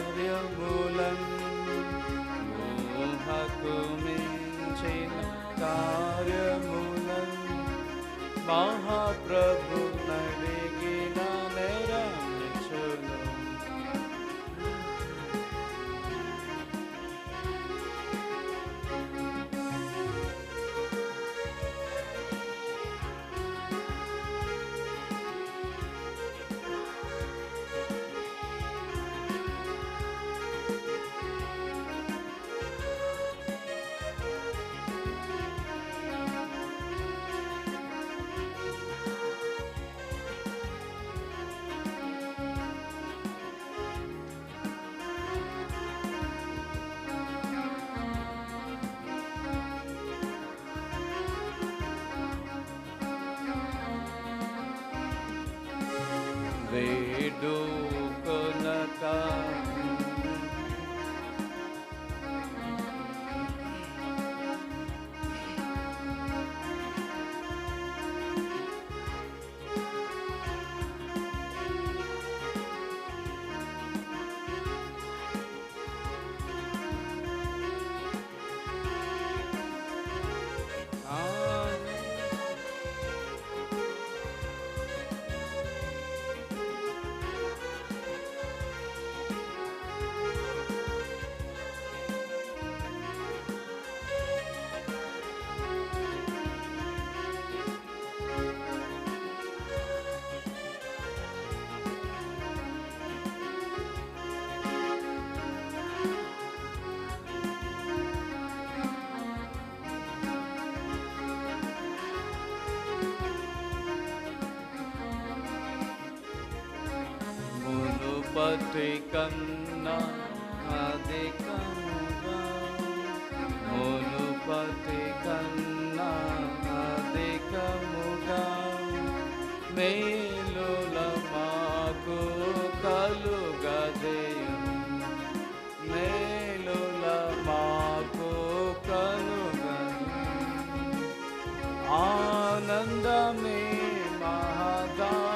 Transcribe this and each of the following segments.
కార్యములన్ ఊహకు మించిన కార్యములన్ మహాప్రభు నడిగిన నెరవేర్చును. వేడుకొనక మునుపటి కన్నా అధికముగా మునుపటి కన్నా అధికముగా మేలుల మాకు కలుగజేయు మేలుల మాకు కలుగజేయు ఆనందమే మహదానందమే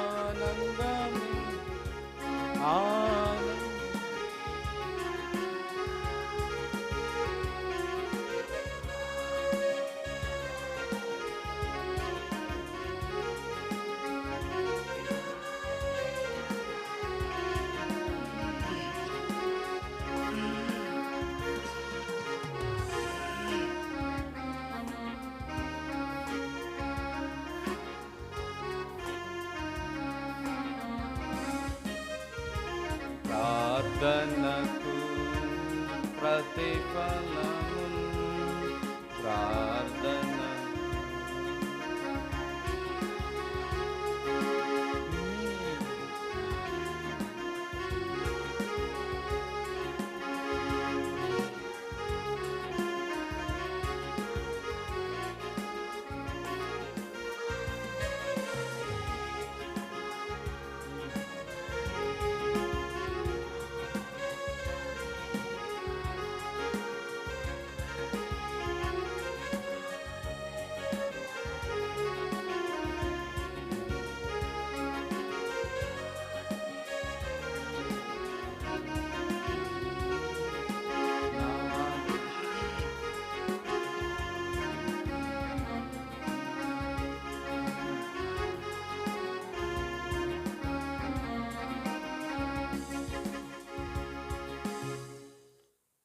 ప్రార్థనకు ప్రతిఫలము ప్రార్థన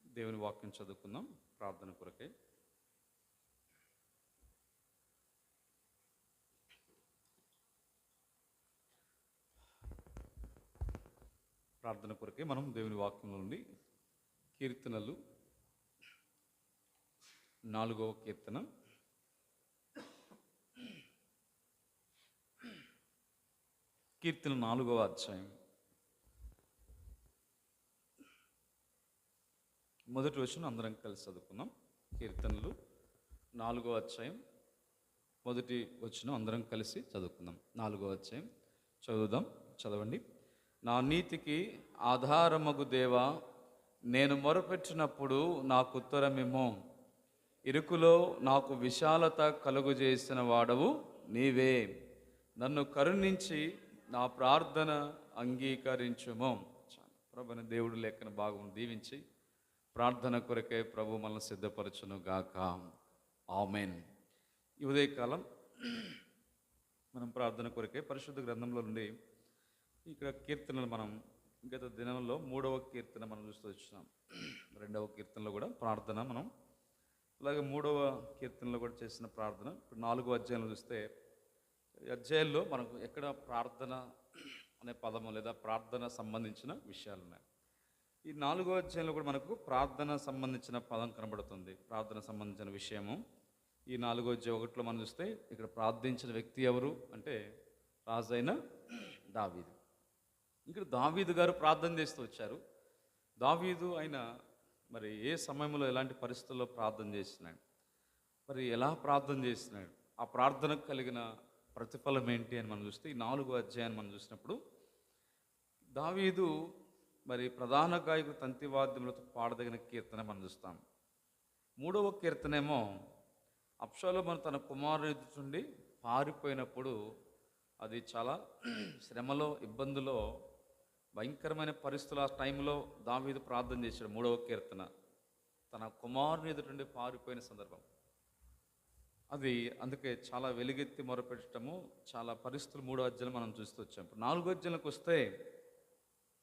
దేవుని వాక్యం చదువుకుందాం ప్రార్థన కొరకే. ప్రార్థన కొరకే మనం దేవుని వాక్యం నుండి కీర్తనలు 4వ కీర్తన కీర్తన 4వ అధ్యాయం మొదటి వచనం అందరం కలిసి చదువుకుందాం. కీర్తనలు 4వ అధ్యాయం మొదటి వచనం అందరం కలిసి చదువుకుందాం. 4వ అధ్యాయం చదువుదాం. చదవండి. నా నీతికి ఆధారమగు దేవా, నేను మొరపెట్టినప్పుడు నాకు ఉత్తరమేమో. ఇరుకులో నాకు విశాలత కలుగజేసిన వాడవు నీవే. నన్ను కరుణించి నా ప్రార్థన అంగీకరించుము. ప్రభుని దేవుడు లేఖను బాగుండి దీవించి ప్రార్థన కొరకే ప్రభు మనల్ని సిద్ధపరచును గాక. ఆమెన్. ఈ ఉదయకాలం మనం ప్రార్థన కొరకే పరిశుద్ధ గ్రంథంలో నుండి ఇక్కడ కీర్తనలు మనం గత దినంలో 3వ కీర్తన మనం చూస్తూ వచ్చినాం. 2వ కీర్తనలో కూడా ప్రార్థన మనం, అలాగే 3వ కీర్తనలో కూడా చేసిన ప్రార్థన. ఇప్పుడు 4వ అధ్యాయంలో చూస్తే ఈ అధ్యాయంలో మనకు ఎక్కడ ప్రార్థన అనే పదము లేదా ప్రార్థన సంబంధించిన విషయాలు ఉన్నాయి. ఈ 4వ అధ్యాయంలో కూడా మనకు ప్రార్థన సంబంధించిన పదం కనబడుతుంది. ప్రార్థన సంబంధించిన విషయము ఈ 4వ అధ్యాయం 1లో మనం చూస్తే ఇక్కడ ప్రార్థించిన వ్యక్తి ఎవరు అంటే రాజైన దావీదు. ఇక్కడ దావీదు గారు ప్రార్థన చేస్తూ వచ్చారు. దావీదు ఆయన మరి ఏ సమయంలో ఎలాంటి పరిస్థితుల్లో ప్రార్థన చేసినాడు, మరి ఎలా ప్రార్థన చేసినాడు, ఆ ప్రార్థనకు కలిగిన ప్రతిఫలం ఏంటి అని మనం చూస్తే ఈ 4వ అధ్యాయాన్ని మనం చూసినప్పుడు దావీదు మరి ప్రధాన గాయకుడు తంతివాద్యములతో పాడదగిన కీర్తన మనం చూస్తాం. 3వ కీర్తనేమో అబ్షాలోము తన కుమారుడి నుండి పారిపోయినప్పుడు అది చాలా శ్రమలో ఇబ్బందులో భయంకరమైన పరిస్థితుల ఆ టైంలో దావీదు ప్రార్థన చేశాడు. 3వ కీర్తన తన కుమారుని ఎదుటి నుండి పారిపోయిన సందర్భం అది. అందుకే చాలా వెలుగెత్తి మొరపెట్టడము చాలా పరిస్థితులు 3వ అధ్యాయంలో మనం చూస్తూ వచ్చాం. ఇప్పుడు 4వ అధ్యాయంలోకి వస్తే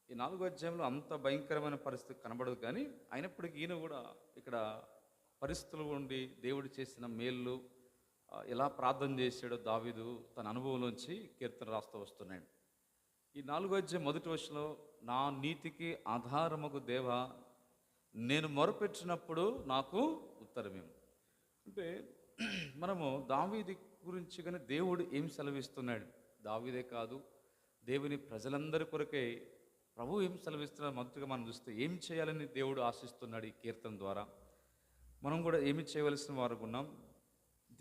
ఈ 4వ అధ్యాయంలో అంత భయంకరమైన పరిస్థితి కనబడదు, కానీ అయినప్పటికీ ఈయన కూడా ఇక్కడ పరిస్థితులు ఉండి దేవుడు చేసిన మేళ్ళు ఎలా ప్రార్థన చేశాడో దావీదు తన అనుభవంలోంచి కీర్తన రాస్తూ వస్తున్నాడు. ఈ 4వ అధ్యాయం మొదటి వచనంలో నా నీతికి ఆధారముకు దేవా నేను మొరపెట్టినప్పుడు నాకు ఉత్తరమేము. అంటే మనము దావీదు గురించి కానీ దేవుడు ఏం సెలవిస్తున్నాడు, దావీదే కాదు దేవుని ప్రజలందరి కొరకే ప్రభు ఏం సెలవిస్తున్నాడు మొదటిగా మనం చూస్తే ఏం చేయాలని దేవుడు ఆశిస్తున్నాడు ఈ కీర్తన ద్వారా. మనం కూడా ఏమి చేయవలసిన వారు ఉన్నాం,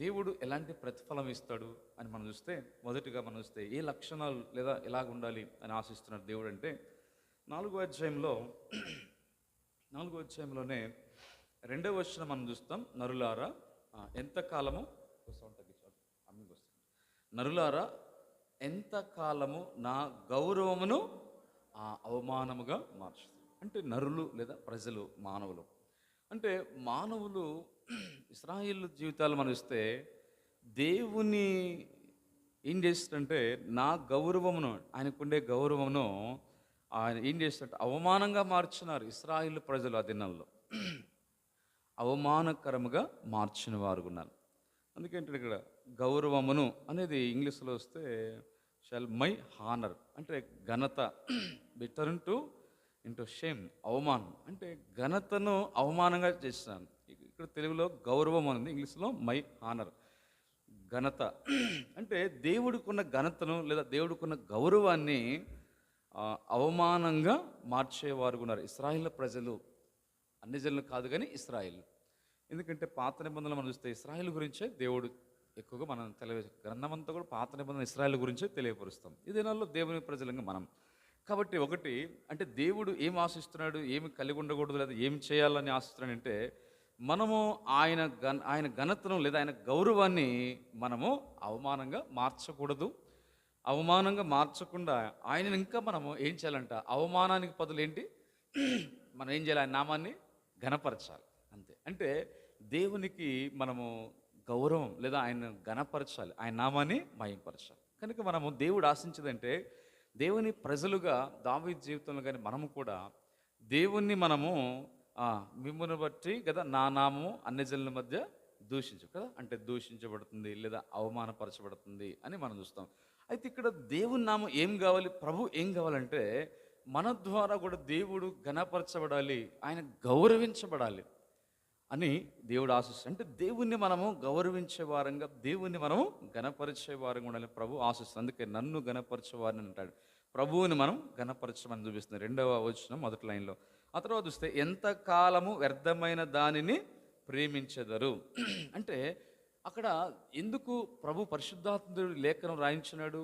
దేవుడు ఎలాంటి ప్రతిఫలం ఇస్తాడు అని మనం చూస్తే మొదటిగా మనం చూస్తే ఏ లక్షణాలు లేదా ఎలాగ ఉండాలి అని ఆశిస్తున్నాడు దేవుడు అంటే 4వ అధ్యాయంలోనే 2వ వచనం మనం చూస్తాం. నరులారా ఎంతకాలము నరులారా ఎంతకాలము నా గౌరవమును అవమానముగా మార్చుతుంది. అంటే నరులు లేదా ప్రజలు, మానవులు అంటే మానవులు ఇశ్రాయేలు జీవితాలు మనం ఇస్తే దేవుని ఏం చేస్తాడంటే నా గౌరవమును, ఆయనకుండే గౌరవమును ఆయన ఏం చేస్తాడంటే అవమానంగా మార్చినారు ఇశ్రాయేలు ప్రజలు. ఆ దినాల్లో అవమానకరముగా మార్చిన వారు ఉన్నారు. అందుకేంటే ఇక్కడ గౌరవమును అనేది ఇంగ్లీష్లో వస్తే షాల్ మై హానర్ అంటే ఘనత, బిటర్న్ టు ఇంటూ షేమ్ అవమానం అంటే ఘనతను అవమానంగా చేస్తాను. ఇక్కడ తెలుగులో గౌరవం అనేది, ఇంగ్లీష్లో మై హానర్ ఘనత. అంటే దేవుడికున్న ఘనతను లేదా దేవుడికున్న గౌరవాన్ని అవమానంగా మార్చేవారు ఉన్నారు ఇశ్రాయేలు ప్రజలు. అన్ని జనులు కాదు కానీ ఇశ్రాయేలు. ఎందుకంటే పాత నిబంధనలు మనం చూస్తే ఇశ్రాయేలు గురించే దేవుడు ఎక్కువగా మనం గ్రంథం అంతా కూడా పాత నిబంధన ఇశ్రాయేలు గురించే తెలియపరుస్తాం. ఈ దినాల్లో దేవుని ప్రజలంగా మనం కాబట్టి ఒకటి అంటే దేవుడు ఏం ఆశిస్తున్నాడు, ఏమి కలిగి ఉండకూడదు లేదా ఏం చేయాలని ఆశిస్తున్నాడు అంటే మనము ఆయన ఘనతను లేదా ఆయన గౌరవాన్ని మనము అవమానంగా మార్చకూడదు. అవమానంగా మార్చకుండా ఆయనను ఇంకా మనము ఏం చేయాలంట, అవమానానికి బదులు ఏంటి మనం ఏం చేయాలి, ఆయన నామాన్ని ఘనపరచాలి అంతే. అంటే దేవునికి మనము గౌరవం లేదా ఆయన ఘనపరచాలి, ఆయన నామాన్ని మహింపరచాలి. కనుక మనము దేవుడు ఆశించదంటే దేవుని ప్రజలుగా దావీదు జీవితంలో కానీ మనము కూడా దేవుణ్ణి మనము మిమ్మును బట్టి కదా నా నామము అన్ని జనుల మధ్య దూషించు కదా, అంటే దూషించబడుతుంది లేదా అవమానపరచబడుతుంది అని మనం చూస్తాం. అయితే ఇక్కడ దేవుని నామం ఏం కావాలి, ప్రభు ఏం కావాలంటే మన ద్వారా కూడా దేవుడు ఘనపరచబడాలి, ఆయన గౌరవించబడాలి అని దేవుడు ఆశిస్తాడు. అంటే దేవుణ్ణి మనము గౌరవించే వారంగా, దేవుణ్ణి మనము ఘనపరిచే వారంగా ఉండాలని ప్రభు ఆశిస్తుంది. అందుకే నన్ను ఘనపరచేవారిని అంటాడు. ప్రభువుని మనం ఘనపరచమని చూపిస్తుంది 2వ వచనం మొదటి లైన్లో. ఆ తర్వాత చూస్తే ఎంతకాలము వ్యర్థమైన దానిని ప్రేమించెదరు అంటే అక్కడ ఎందుకు ప్రభు పరిశుద్ధాత్ముడు లేఖనం రాయించినాడు,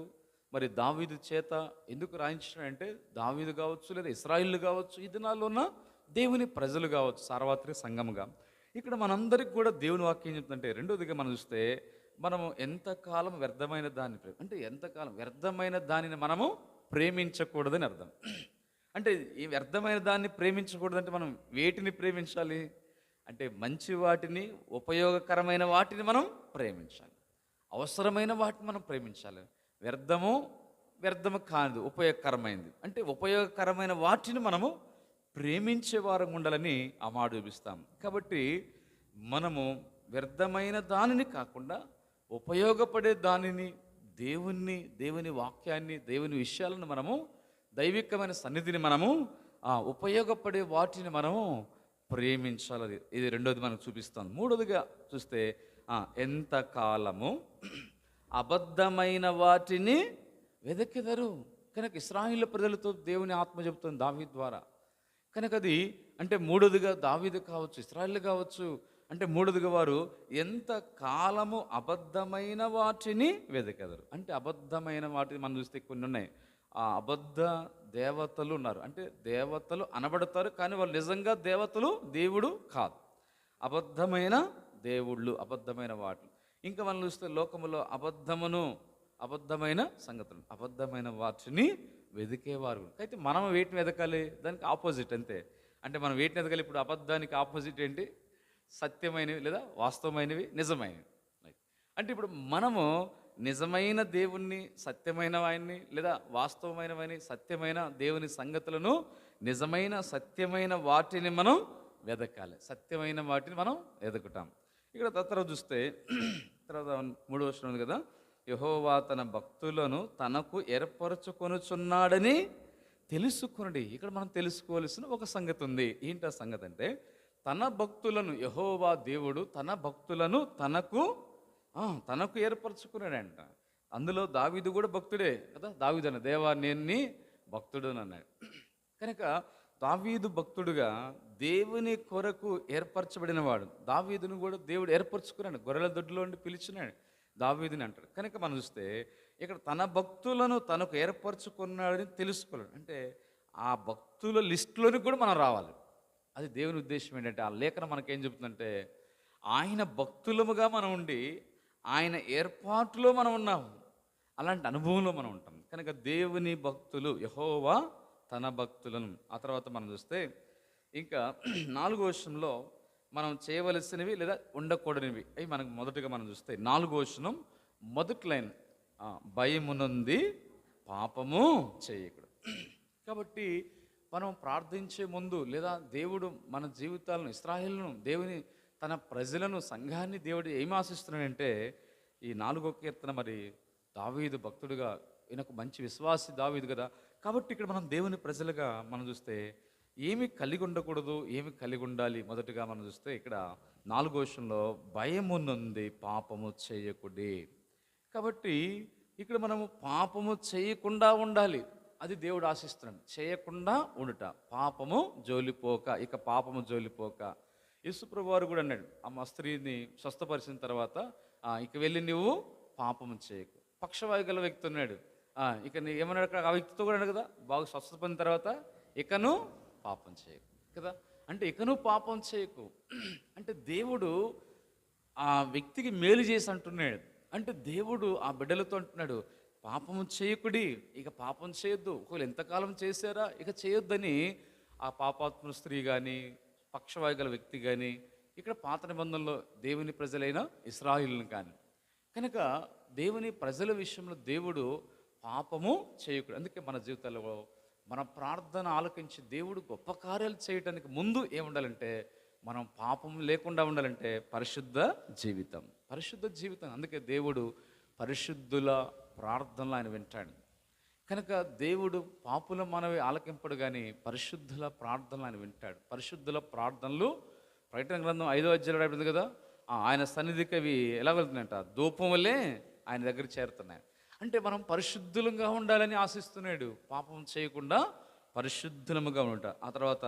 మరి దావీదు చేత ఎందుకు రాయించినాడు అంటే దావీదు కావచ్చు లేదా ఇశ్రాయేలు కావచ్చు, ఈ దినాల్లో ఉన్న దేవుని ప్రజలు కావచ్చు, సార్వత్రిక సంఘముగా ఇక్కడ మనందరికి కూడా దేవుని వాక్యం చెప్తుందంటే రెండోదిగా మనం చూస్తే మనము ఎంతకాలం వ్యర్థమైన దాన్ని అంటే ఎంతకాలం వ్యర్థమైన దానిని మనము ప్రేమించకూడదని అర్థం. అంటే ఈ వ్యర్థమైన దాన్ని ప్రేమించకూడదంటే మనం వేటిని ప్రేమించాలి అంటే మంచి వాటిని, ఉపయోగకరమైన వాటిని మనం ప్రేమించాలి. అవసరమైన వాటిని మనం ప్రేమించాలి. వ్యర్థము వ్యర్థము కాదు, ఉపయోగకరమైనది. అంటే ఉపయోగకరమైన వాటిని మనము ప్రేమించే వారం ఉండాలని ఆ మాట చూపిస్తాం. కాబట్టి మనము వ్యర్థమైన దానిని కాకుండా ఉపయోగపడే దానిని, దేవుని వాక్యాన్ని, దేవుని విషయాలను మనము, దైవికమైన సన్నిధిని మనము ఉపయోగపడే వాటిని మనము ప్రేమించాలి. ఇది రెండోది మనకు చూపిస్తాను. మూడోదిగా చూస్తే ఎంత కాలము అబద్ధమైన వాటిని వెదకెదరు. కనుక ఇశ్రాయేలు ప్రజలతో దేవుని ఆత్మ చెబుతుంది దావీదు ద్వారా. కనుక అది అంటే మూడోదిగా దావీదు కావచ్చు, ఇశ్రాయేలు కావచ్చు, అంటే మూడోదిగా వారు ఎంత కాలము అబద్ధమైన వాటిని వెదకెదరు. అంటే అబద్ధమైన వాటిని మనం చూస్తే కొన్ని ఉన్నాయి. ఆ అబద్ధ దేవతలు ఉన్నారు. అంటే దేవతలు అనబడతారు కానీ వాళ్ళు నిజంగా దేవతలు, దేవుడు కాదు. అబద్ధమైన దేవుళ్ళు, అబద్ధమైన వాటిని. ఇంకా మనం చూస్తే లోకములో అబద్ధమైన సంగతులు, అబద్ధమైన వాటిని వెతికేవారు. అయితే మనం వేటిని వెతకాలి? దానికి ఆపోజిట్ అంతే. అంటే మనం వేటిని వెతకాలి? ఇప్పుడు అబద్ధానికి ఆపోజిట్ ఏంటి? సత్యమైనవి లేదా వాస్తవమైనవి, నిజమైనవి. అంటే ఇప్పుడు మనము నిజమైన దేవుణ్ణి, సత్యమైన వాడిని లేదా వాస్తవమైనవని, సత్యమైన దేవుని సంగతులను, నిజమైన సత్యమైన వాటిని మనం వెదకాలి. సత్యమైన వాటిని మనం వెతుకుతాం. ఇక్కడ తర్వాత చూస్తే తర్వాత 3వ వచనం ఉంది కదా, యెహోవా తన భక్తులను తనకు ఏర్పరచుకొనుచున్నాడని తెలుసుకొనుడి. ఇక్కడ మనం తెలుసుకోవాల్సిన ఒక సంగతి ఉంది. ఏంటి ఆ సంగతి అంటే, తన భక్తులను, యెహోవా దేవుడు తన భక్తులను తనకు ఏర్పరచుకున్నాడంట. అందులో దావీదు కూడా భక్తుడే కదా. దావీదు అన్న దేవా నేను నీ భక్తుడు అన్నాడు. కనుక దావీదు భక్తుడుగా దేవుని కొరకు ఏర్పరచబడినవాడు. దావీదును కూడా దేవుడు ఏర్పరచుకున్నాడు. గొర్రెల దొడ్లో ఉండి పిలిచినాడు దావీదుని అంటాడు. కనుక మనం చూస్తే ఇక్కడ తన భక్తులను తనకు ఏర్పరచుకున్నాడని తెలుసుకోలేడు. అంటే ఆ భక్తుల లిస్టులోని కూడా మనం రావాలి. అది దేవుని ఉద్దేశం. ఏంటంటే ఆ లేఖనం మనకేం చెబుతుందంటే, ఆయన భక్తులముగా మనం ఉండి ఆయన ఏర్పాటులో మనం ఉన్నాము. అలాంటి అనుభవంలో మనం ఉంటాం. కనుక దేవుని భక్తులు, యెహోవా తన భక్తులను. ఆ తర్వాత మనం చూస్తే ఇంకా 4వ వచనంలో మనం చేయవలసినవి లేదా ఉండకూడనివి అవి మనకు మొదటగా మనం చూస్తే 4వ వచనం మొదటి లైన్, భయమునంది పాపము చేయకూడదు. కాబట్టి మనం ప్రార్థించే ముందు లేదా దేవుడు మన జీవితాలను, ఇశ్రాయేలును, దేవుని తన ప్రజలను, సంఘాన్ని దేవుడు ఏమి ఆశిస్తున్నాడంటే, ఈ 4వ కీర్తన మరి దావీదు భక్తుడుగా, ఈయనకు మంచి విశ్వాసి దావీదు కదా. కాబట్టి ఇక్కడ మనం దేవుని ప్రజలుగా మనం చూస్తే ఏమి కలిగి ఉండకూడదు, ఏమి కలిగి ఉండాలి. మొదటిగా మనం చూస్తే ఇక్కడ 4వ వచనంలో భయమునంది పాపము చేయకుడి. కాబట్టి ఇక్కడ మనము పాపము చేయకుండా ఉండాలి. అది దేవుడు ఆశిస్తున్నాడు. చేయకుండా ఉండుట, పాపము జోలిపోక, ఇక పాపము జోలిపోక. యేసుప్రభువు వారు కూడా అన్నాడు, ఆ స్త్రీని స్వస్థపరిచిన తర్వాత ఇక వెళ్ళి నువ్వు పాపము చేయకు. పక్షవాయు గల వ్యక్తి ఉన్నాడు, ఇక ఏమన్నాడు అక్కడ? ఆ వ్యక్తితో కూడా అన్నాడు కదా, బాగా స్వస్థపడిన తర్వాత ఇకను పాపం చేయకు కదా. అంటే ఇకను పాపం చేయకు అంటే దేవుడు ఆ వ్యక్తికి మేలు చేసి అంటున్నాడు. అంటే దేవుడు ఆ బిడ్డలతో అంటున్నాడు, పాపము చేయకుడి, ఇక పాపం చేయొద్దు. ఒకవేళ ఎంతకాలం చేశారా ఇక చేయొద్దని ఆ పాపాత్మ స్త్రీ కానీ, పక్షవాయు గల వ్యక్తి కానీ, ఇక్కడ పాత నిబంధనలో దేవుని ప్రజలైన ఇశ్రాయేలును కానీ. కనుక దేవుని ప్రజల విషయంలో దేవుడు పాపము చేయకూడదు. అందుకే మన జీవితాల్లో మన ప్రార్థన ఆలకించి దేవుడు గొప్ప కార్యాలు చేయడానికి ముందు ఏముండాలంటే, మనం పాపం లేకుండా ఉండాలంటే పరిశుద్ధ జీవితం. అందుకే దేవుడు పరిశుద్ధుల ప్రార్థనలు ఆయన వింటాడు. కనుక దేవుడు పాపుల మనవి ఆలకింపడు కానీ పరిశుద్ధుల ప్రార్థనలు ఆయన వింటాడు. పరిశుద్ధుల ప్రార్థనలు ప్రకటన గ్రంథం 5వ అధ్యాయంలో రాయబడింది కదా, ఆయన సన్నిధికి అవి ఎలా వెళ్తున్నాయంట? ధూపం వల్లే ఆయన దగ్గర చేరుతున్నాయి. అంటే మనం పరిశుద్ధులంగా ఉండాలని ఆశిస్తున్నాడు. పాపం చేయకుండా పరిశుద్ధులముగా ఉంటా. ఆ తర్వాత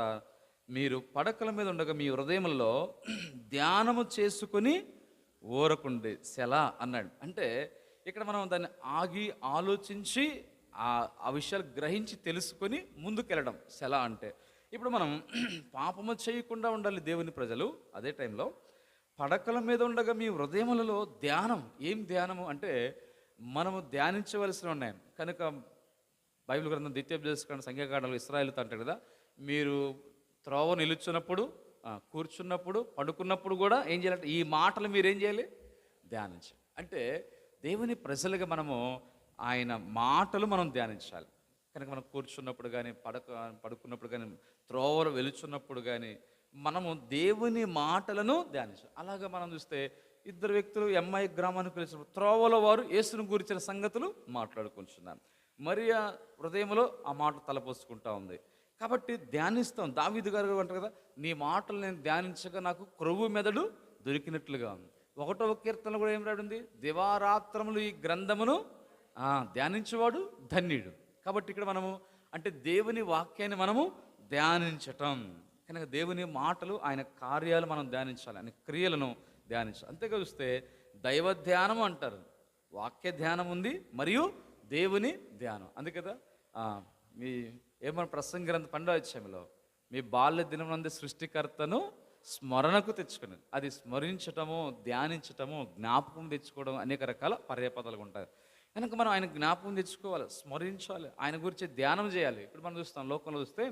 మీరు పడకల మీద ఉండగా మీ హృదయంలో ధ్యానము చేసుకొని ఊరకుండే సెలా అన్నాడు. అంటే ఇక్కడ మనం దాన్ని ఆగి ఆలోచించి ఆ విషయాలు గ్రహించి తెలుసుకొని ముందుకెళ్ళడం సెలా అంటే. ఇప్పుడు మనం పాపము చేయకుండా ఉండాలి దేవుని ప్రజలు. అదే టైంలో పడకల మీద ఉండగా మీ హృదయములలో ధ్యానం. ఏం ధ్యానము అంటే మనము ధ్యానించవలసినవి ఉన్నాయి. కనుక బైబిల్ గ్రంథం ద్వితీయోపదేశకాండ సంఖ్యాకాండంలో ఇశ్రాయేలుతో అంటాడు కదా, మీరు త్రోవ నిలుచున్నప్పుడు, కూర్చున్నప్పుడు, పడుకున్నప్పుడు కూడా ఏం చేయాలంటే ఈ మాటలు మీరు ఏం చేయాలి? ధ్యానించాలి. అంటే దేవుని ప్రజలుగా మనము ఆయన మాటలు మనం ధ్యానించాలి. కనుక మనం కూర్చున్నప్పుడు కానీ, పడుకున్నప్పుడు కానీ, త్రోవలు వెలుచున్నప్పుడు కానీ మనము దేవుని మాటలను ధ్యానించాలి. అలాగా మనం చూస్తే ఇద్దరు వ్యక్తులు ఎంఐ గ్రామానికి వెళ్ళినప్పుడు త్రోవలో వారు యేసును గురించిన సంగతులు మాట్లాడుకుంటున్నారు. మరియా హృదయంలో ఆ మాట తలపోసుకుంటా ఉంది. కాబట్టి ధ్యానిస్తాం. దావీదు గారు అంటారు కదా, నీ మాటలు నేను ధ్యానించగా నాకు క్రొవ్వు మెదడు దొరికినట్లుగా ఉంది. 1వ కీర్తనలో కూడా ఏం రాడుంది? దివారాత్రములు ఈ గ్రంథమును ధ్యానించేవాడు ధన్యుడు. కాబట్టి ఇక్కడ మనము అంటే దేవుని వాక్యాన్ని మనము ధ్యానించటం. కనుక దేవుని మాటలు, ఆయన కార్యాలు మనం ధ్యానించాలి, ఆయన క్రియలను ధ్యానించాలి. అంతేగా చూస్తే దైవ ధ్యానం అంటారు, వాక్య ధ్యానం ఉంది, మరియు దేవుని ధ్యానం. అందుకే కదా మీ ఏమన్నా ప్రసంగ గ్రంథ 12వ అధ్యాయంలో మీ బాల్య దినమునందు సృష్టికర్తను స్మరణకు తెచ్చుకుని, అది స్మరించటము, ధ్యానించటము, జ్ఞాపకం తెచ్చుకోవడం అనేక రకాల పర్యాపదాలు ఉంటాయి. కనుక మనం ఆయన జ్ఞాపకం తెచ్చుకోవాలి, స్మరించాలి, ఆయన గురించి ధ్యానం చేయాలి. ఇప్పుడు మనం చూస్తాం, లోకంలో చూస్తే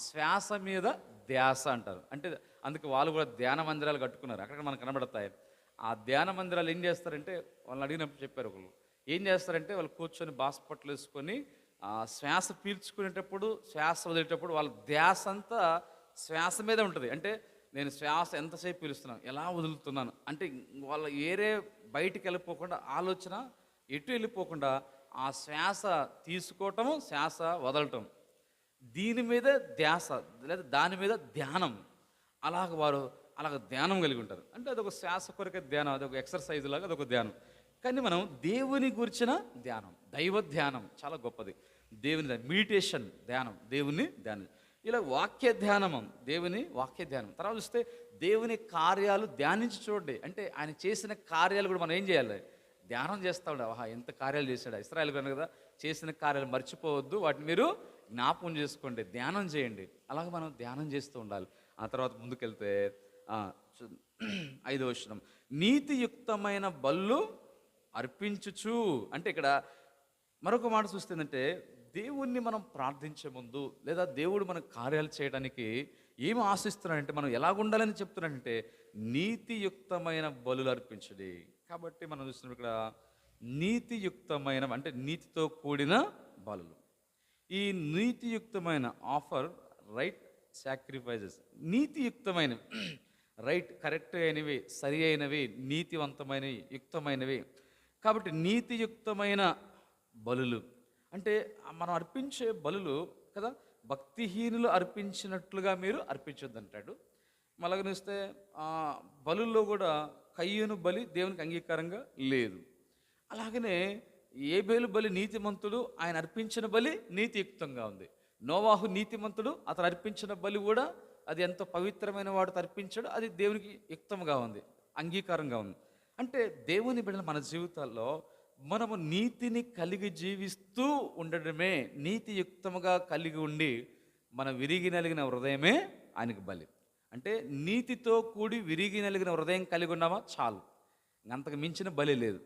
శ్వాస మీద ధ్యాస అంటారు. అంటే అందుకే వాళ్ళు కూడా ధ్యాన మందిరాలు కట్టుకున్నారు, అక్కడ మనకు కనబడతాయి. ఆ ధ్యాన మందిరాలు ఏం చేస్తారంటే, వాళ్ళని అడిగినప్పుడు చెప్పారు ఒకళ్ళు, ఏం చేస్తారంటే వాళ్ళు కూర్చొని బాస్పట్లు వేసుకొని శ్వాస పీల్చుకునేటప్పుడు, శ్వాస వదిలేటప్పుడు వాళ్ళ ధ్యాస అంతా శ్వాస మీద ఉంటుంది. అంటే నేను శ్వాస ఎంతసేపు పీలుస్తున్నాను, ఎలా వదులుతున్నాను, అంటే వాళ్ళ ఏరే బయటికి వెళ్ళిపోకుండా, ఆలోచన ఎటు వెళ్ళిపోకుండా ఆ శ్వాస తీసుకోవటము, శ్వాస వదలటం, దీని మీద ధ్యాస లేదా దాని మీద ధ్యానం. అలాగ ధ్యానం కలిగి ఉంటారు. అంటే అదొక శ్వాస కొరకే ధ్యానం, అదొక ఎక్సర్సైజ్ లాగా అదొక ధ్యానం. కానీ మనం దేవుని గురించిన ధ్యానం, దైవ ధ్యానం చాలా గొప్పది. దేవుని మెడిటేషన్ ధ్యానం, దేవుని ధ్యానం, ఇలా వాక్య ధ్యానం, దేవుని వాక్య ధ్యానం. తర్వాత చూస్తే దేవుని కార్యాలు ధ్యానించి చూడండి. అంటే ఆయన చేసిన కార్యాలు కూడా మనం ఏం చేయాలి? ధ్యానం చేస్తూ ఉండాలి. ఎంత కార్యాలు చేశాడు ఇశ్రాయేలు కనుక కదా, చేసిన కార్యాలు మర్చిపోవద్దు, వాటిని మీరు జ్ఞాపకం చేసుకోండి, ధ్యానం చేయండి. అలాగే మనం ధ్యానం చేస్తూ ఉండాలి. ఆ తర్వాత ముందుకెళ్తే 5వ వచనం, నీతియుక్తమైన బళ్ళు అర్పించుచు. అంటే ఇక్కడ మరొక మాట చూస్తుందంటే, దేవుణ్ణి మనం ప్రార్థించే ముందు లేదా దేవుడు మన కార్యాలు చేయడానికి ఏమి ఆశిస్తున్నాడంటే, మనం ఎలాగుండాలని చెప్తున్నాడంటే నీతియుక్తమైన బలులు అర్పించడి. కాబట్టి మనం చూస్తున్నాం ఇక్కడ నీతియుక్తమైన అంటే నీతితో కూడిన బలులు. ఈ నీతియుక్తమైన ఆఫర్ రైట్ సాక్రిఫైజెస్, నీతియుక్తమైన రైట్ కరెక్ట్ అయినవి, సరి అయినవి, నీతివంతమైనవి, యుక్తమైనవి. కాబట్టి నీతియుక్తమైన బలులు అంటే మనం అర్పించే బలులు కదా, భక్తిహీనులు అర్పించినట్లుగా మీరు అర్పించొద్దు అంటాడు. మళ్ళగనిస్తే బలుల్లో కూడా కయ్యూను బలి దేవునికి అంగీకారంగా లేదు. అలాగనే ఏబేలు బలి నీతిమంతుడు, ఆయన అర్పించిన బలి నీతియుక్తంగా ఉంది. నోవాహు నీతిమంతుడు, అతను అర్పించిన బలి కూడా అది ఎంతో పవిత్రమైన వాడు అర్పించాడు, అది దేవునికి యుక్తంగా ఉంది, అంగీకారంగా ఉంది. అంటే దేవుని బిడ్డల మన జీవితాల్లో మనము నీతిని కలిగి జీవిస్తూ ఉండడమే, నీతియుక్తముగా కలిగి ఉండి మన విరిగి నలిగిన హృదయమే ఆయనకు బలి. అంటే నీతితో కూడి విరిగి నలిగిన హృదయం కలిగి ఉన్నామా చాలు, అంతకు మించిన బలి లేదు.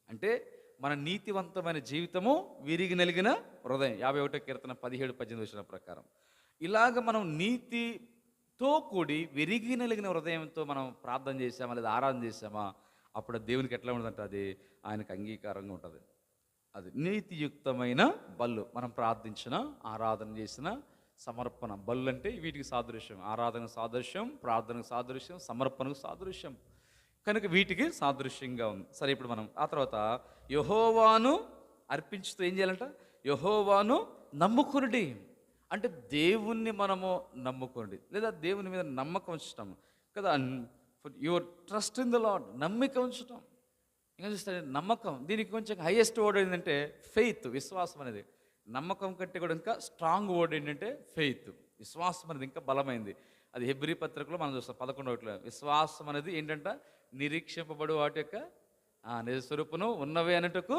అంటే మన నీతివంతమైన జీవితము, విరిగి నలిగిన హృదయం. 51వ కీర్తన 17-18 వచనం ప్రకారం ఇలాగ మనం నీతితో కూడి విరిగి నలిగిన హృదయంతో మనం ప్రార్థన చేసామా లేదా ఆరాధన చేసామా, అప్పుడు దేవునికి ఎట్లా ఉంటుందంటే అది ఆయనకు అంగీకారంగా ఉంటుంది. అది నీతియుక్తమైన బళ్ళు. మనం ప్రార్థించిన, ఆరాధన చేసిన సమర్పణ బళ్ళు అంటే వీటికి సాదృశ్యం. ఆరాధనకు సాదృశ్యం, ప్రార్థనకు సాదృశ్యం, సమర్పణకు సాదృశ్యం. కనుక వీటికి సాదృశ్యంగా ఉంది. సరే, ఇప్పుడు మనం ఆ తర్వాత యెహోవాను అర్పించుతూ ఏం చేయాలంట? యెహోవాను నమ్ముకునుడి. అంటే దేవుణ్ణి మనము నమ్ముకోండి లేదా దేవుని మీద నమ్మకం ఉంచటం కదా. Your trust in the lord, నమ్మిక ఉంచటం. ఇంకా చూస్తే నమ్మకం, దీనికి కొంచెం హైయెస్ట్ వర్డ్ ఏంటంటే ఫెయిత్, విశ్వాసం అనేది. నమ్మకం కంటే కూడా ఇంకా స్ట్రాంగ్ వర్డ్ ఏంటంటే ఫెయిత్, విశ్వాసం అనేది ఇంకా బలమైంది. అది హెబ్రీ పత్రికలో మనం చూస్తాం 11వ విశ్వాసం అనేది ఏంటంట, నిరీక్షింపబడు వాటి యొక్క నిజ స్వరూపును ఉన్నవి అనేటకు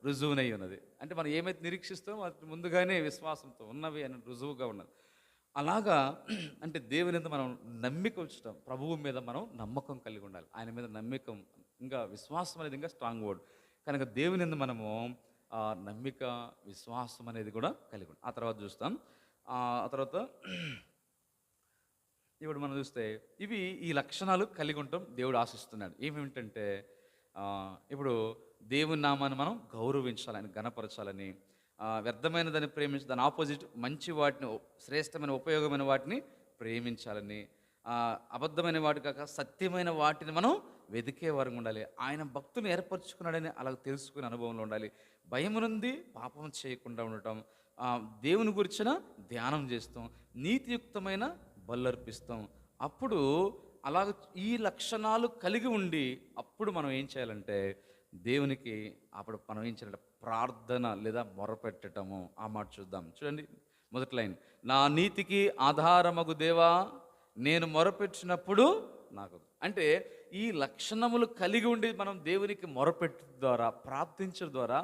రుజువునై ఉన్నది. అంటే మనం ఏమైతే నిరీక్షిస్తామో వాటి ముందుగానే విశ్వాసంతో ఉన్నవి అని రుజువుగా ఉన్నది. అలాగా అంటే దేవుని మీద మనం నమ్మిక ఉంచడం, ప్రభువు మీద మనం నమ్మకం కలిగి ఉండాలి. ఆయన మీద నమ్మకం, ఇంకా విశ్వాసం అనేది ఇంకా స్ట్రాంగ్ వర్డ్. కనుక దేవుని మీద మనము నమ్మిక, విశ్వాసం అనేది కూడా కలిగి ఉంటాం. ఆ తర్వాత చూస్తాం. ఆ తర్వాత ఇప్పుడు మనం చూస్తే ఈ లక్షణాలు కలిగి ఉంటాం దేవుడు ఆశిస్తున్నాడు. ఏమేమిటంటే ఇప్పుడు దేవుని నామాన్ని మనం గౌరవించాలని, ఘనపరచాలని, వ్యర్థమైన దాన్ని ప్రేమించి దాని ఆపోజిట్ మంచి వాటిని, శ్రేష్టమైన ఉపయోగమైన వాటిని ప్రేమించాలని, అబద్ధమైన వాటి కాక సత్యమైన వాటిని మనం వెతికే వారంగా ఉండాలి. ఆయన భక్తులను ఏర్పరచుకున్నాడని అలా తెలుసుకునే అనుభవంలో ఉండాలి. భయం నుండి పాపం చేయకుండా ఉండటం, దేవుని గురించిన ధ్యానం చేస్తాం, నీతియుక్తమైన బల్లర్పిస్తాం. అప్పుడు అలాగ ఈ లక్షణాలు కలిగి ఉండి అప్పుడు మనం ఏం చేయాలంటే దేవునికి అప్పుడు మనం ఏం చేయాలంటే ప్రార్థన లేదా మొరపెట్టటము. ఆ మాట చూద్దాం. చూడండి మొదటి లైన్, నా నీతికి ఆధారమగు దేవా నేను మొరపెట్టినప్పుడు నాకు. అంటే ఈ లక్షణములు కలిగి ఉండి మనం దేవునికి మొరపెట్టడం ద్వారా, ప్రార్థించడం ద్వారా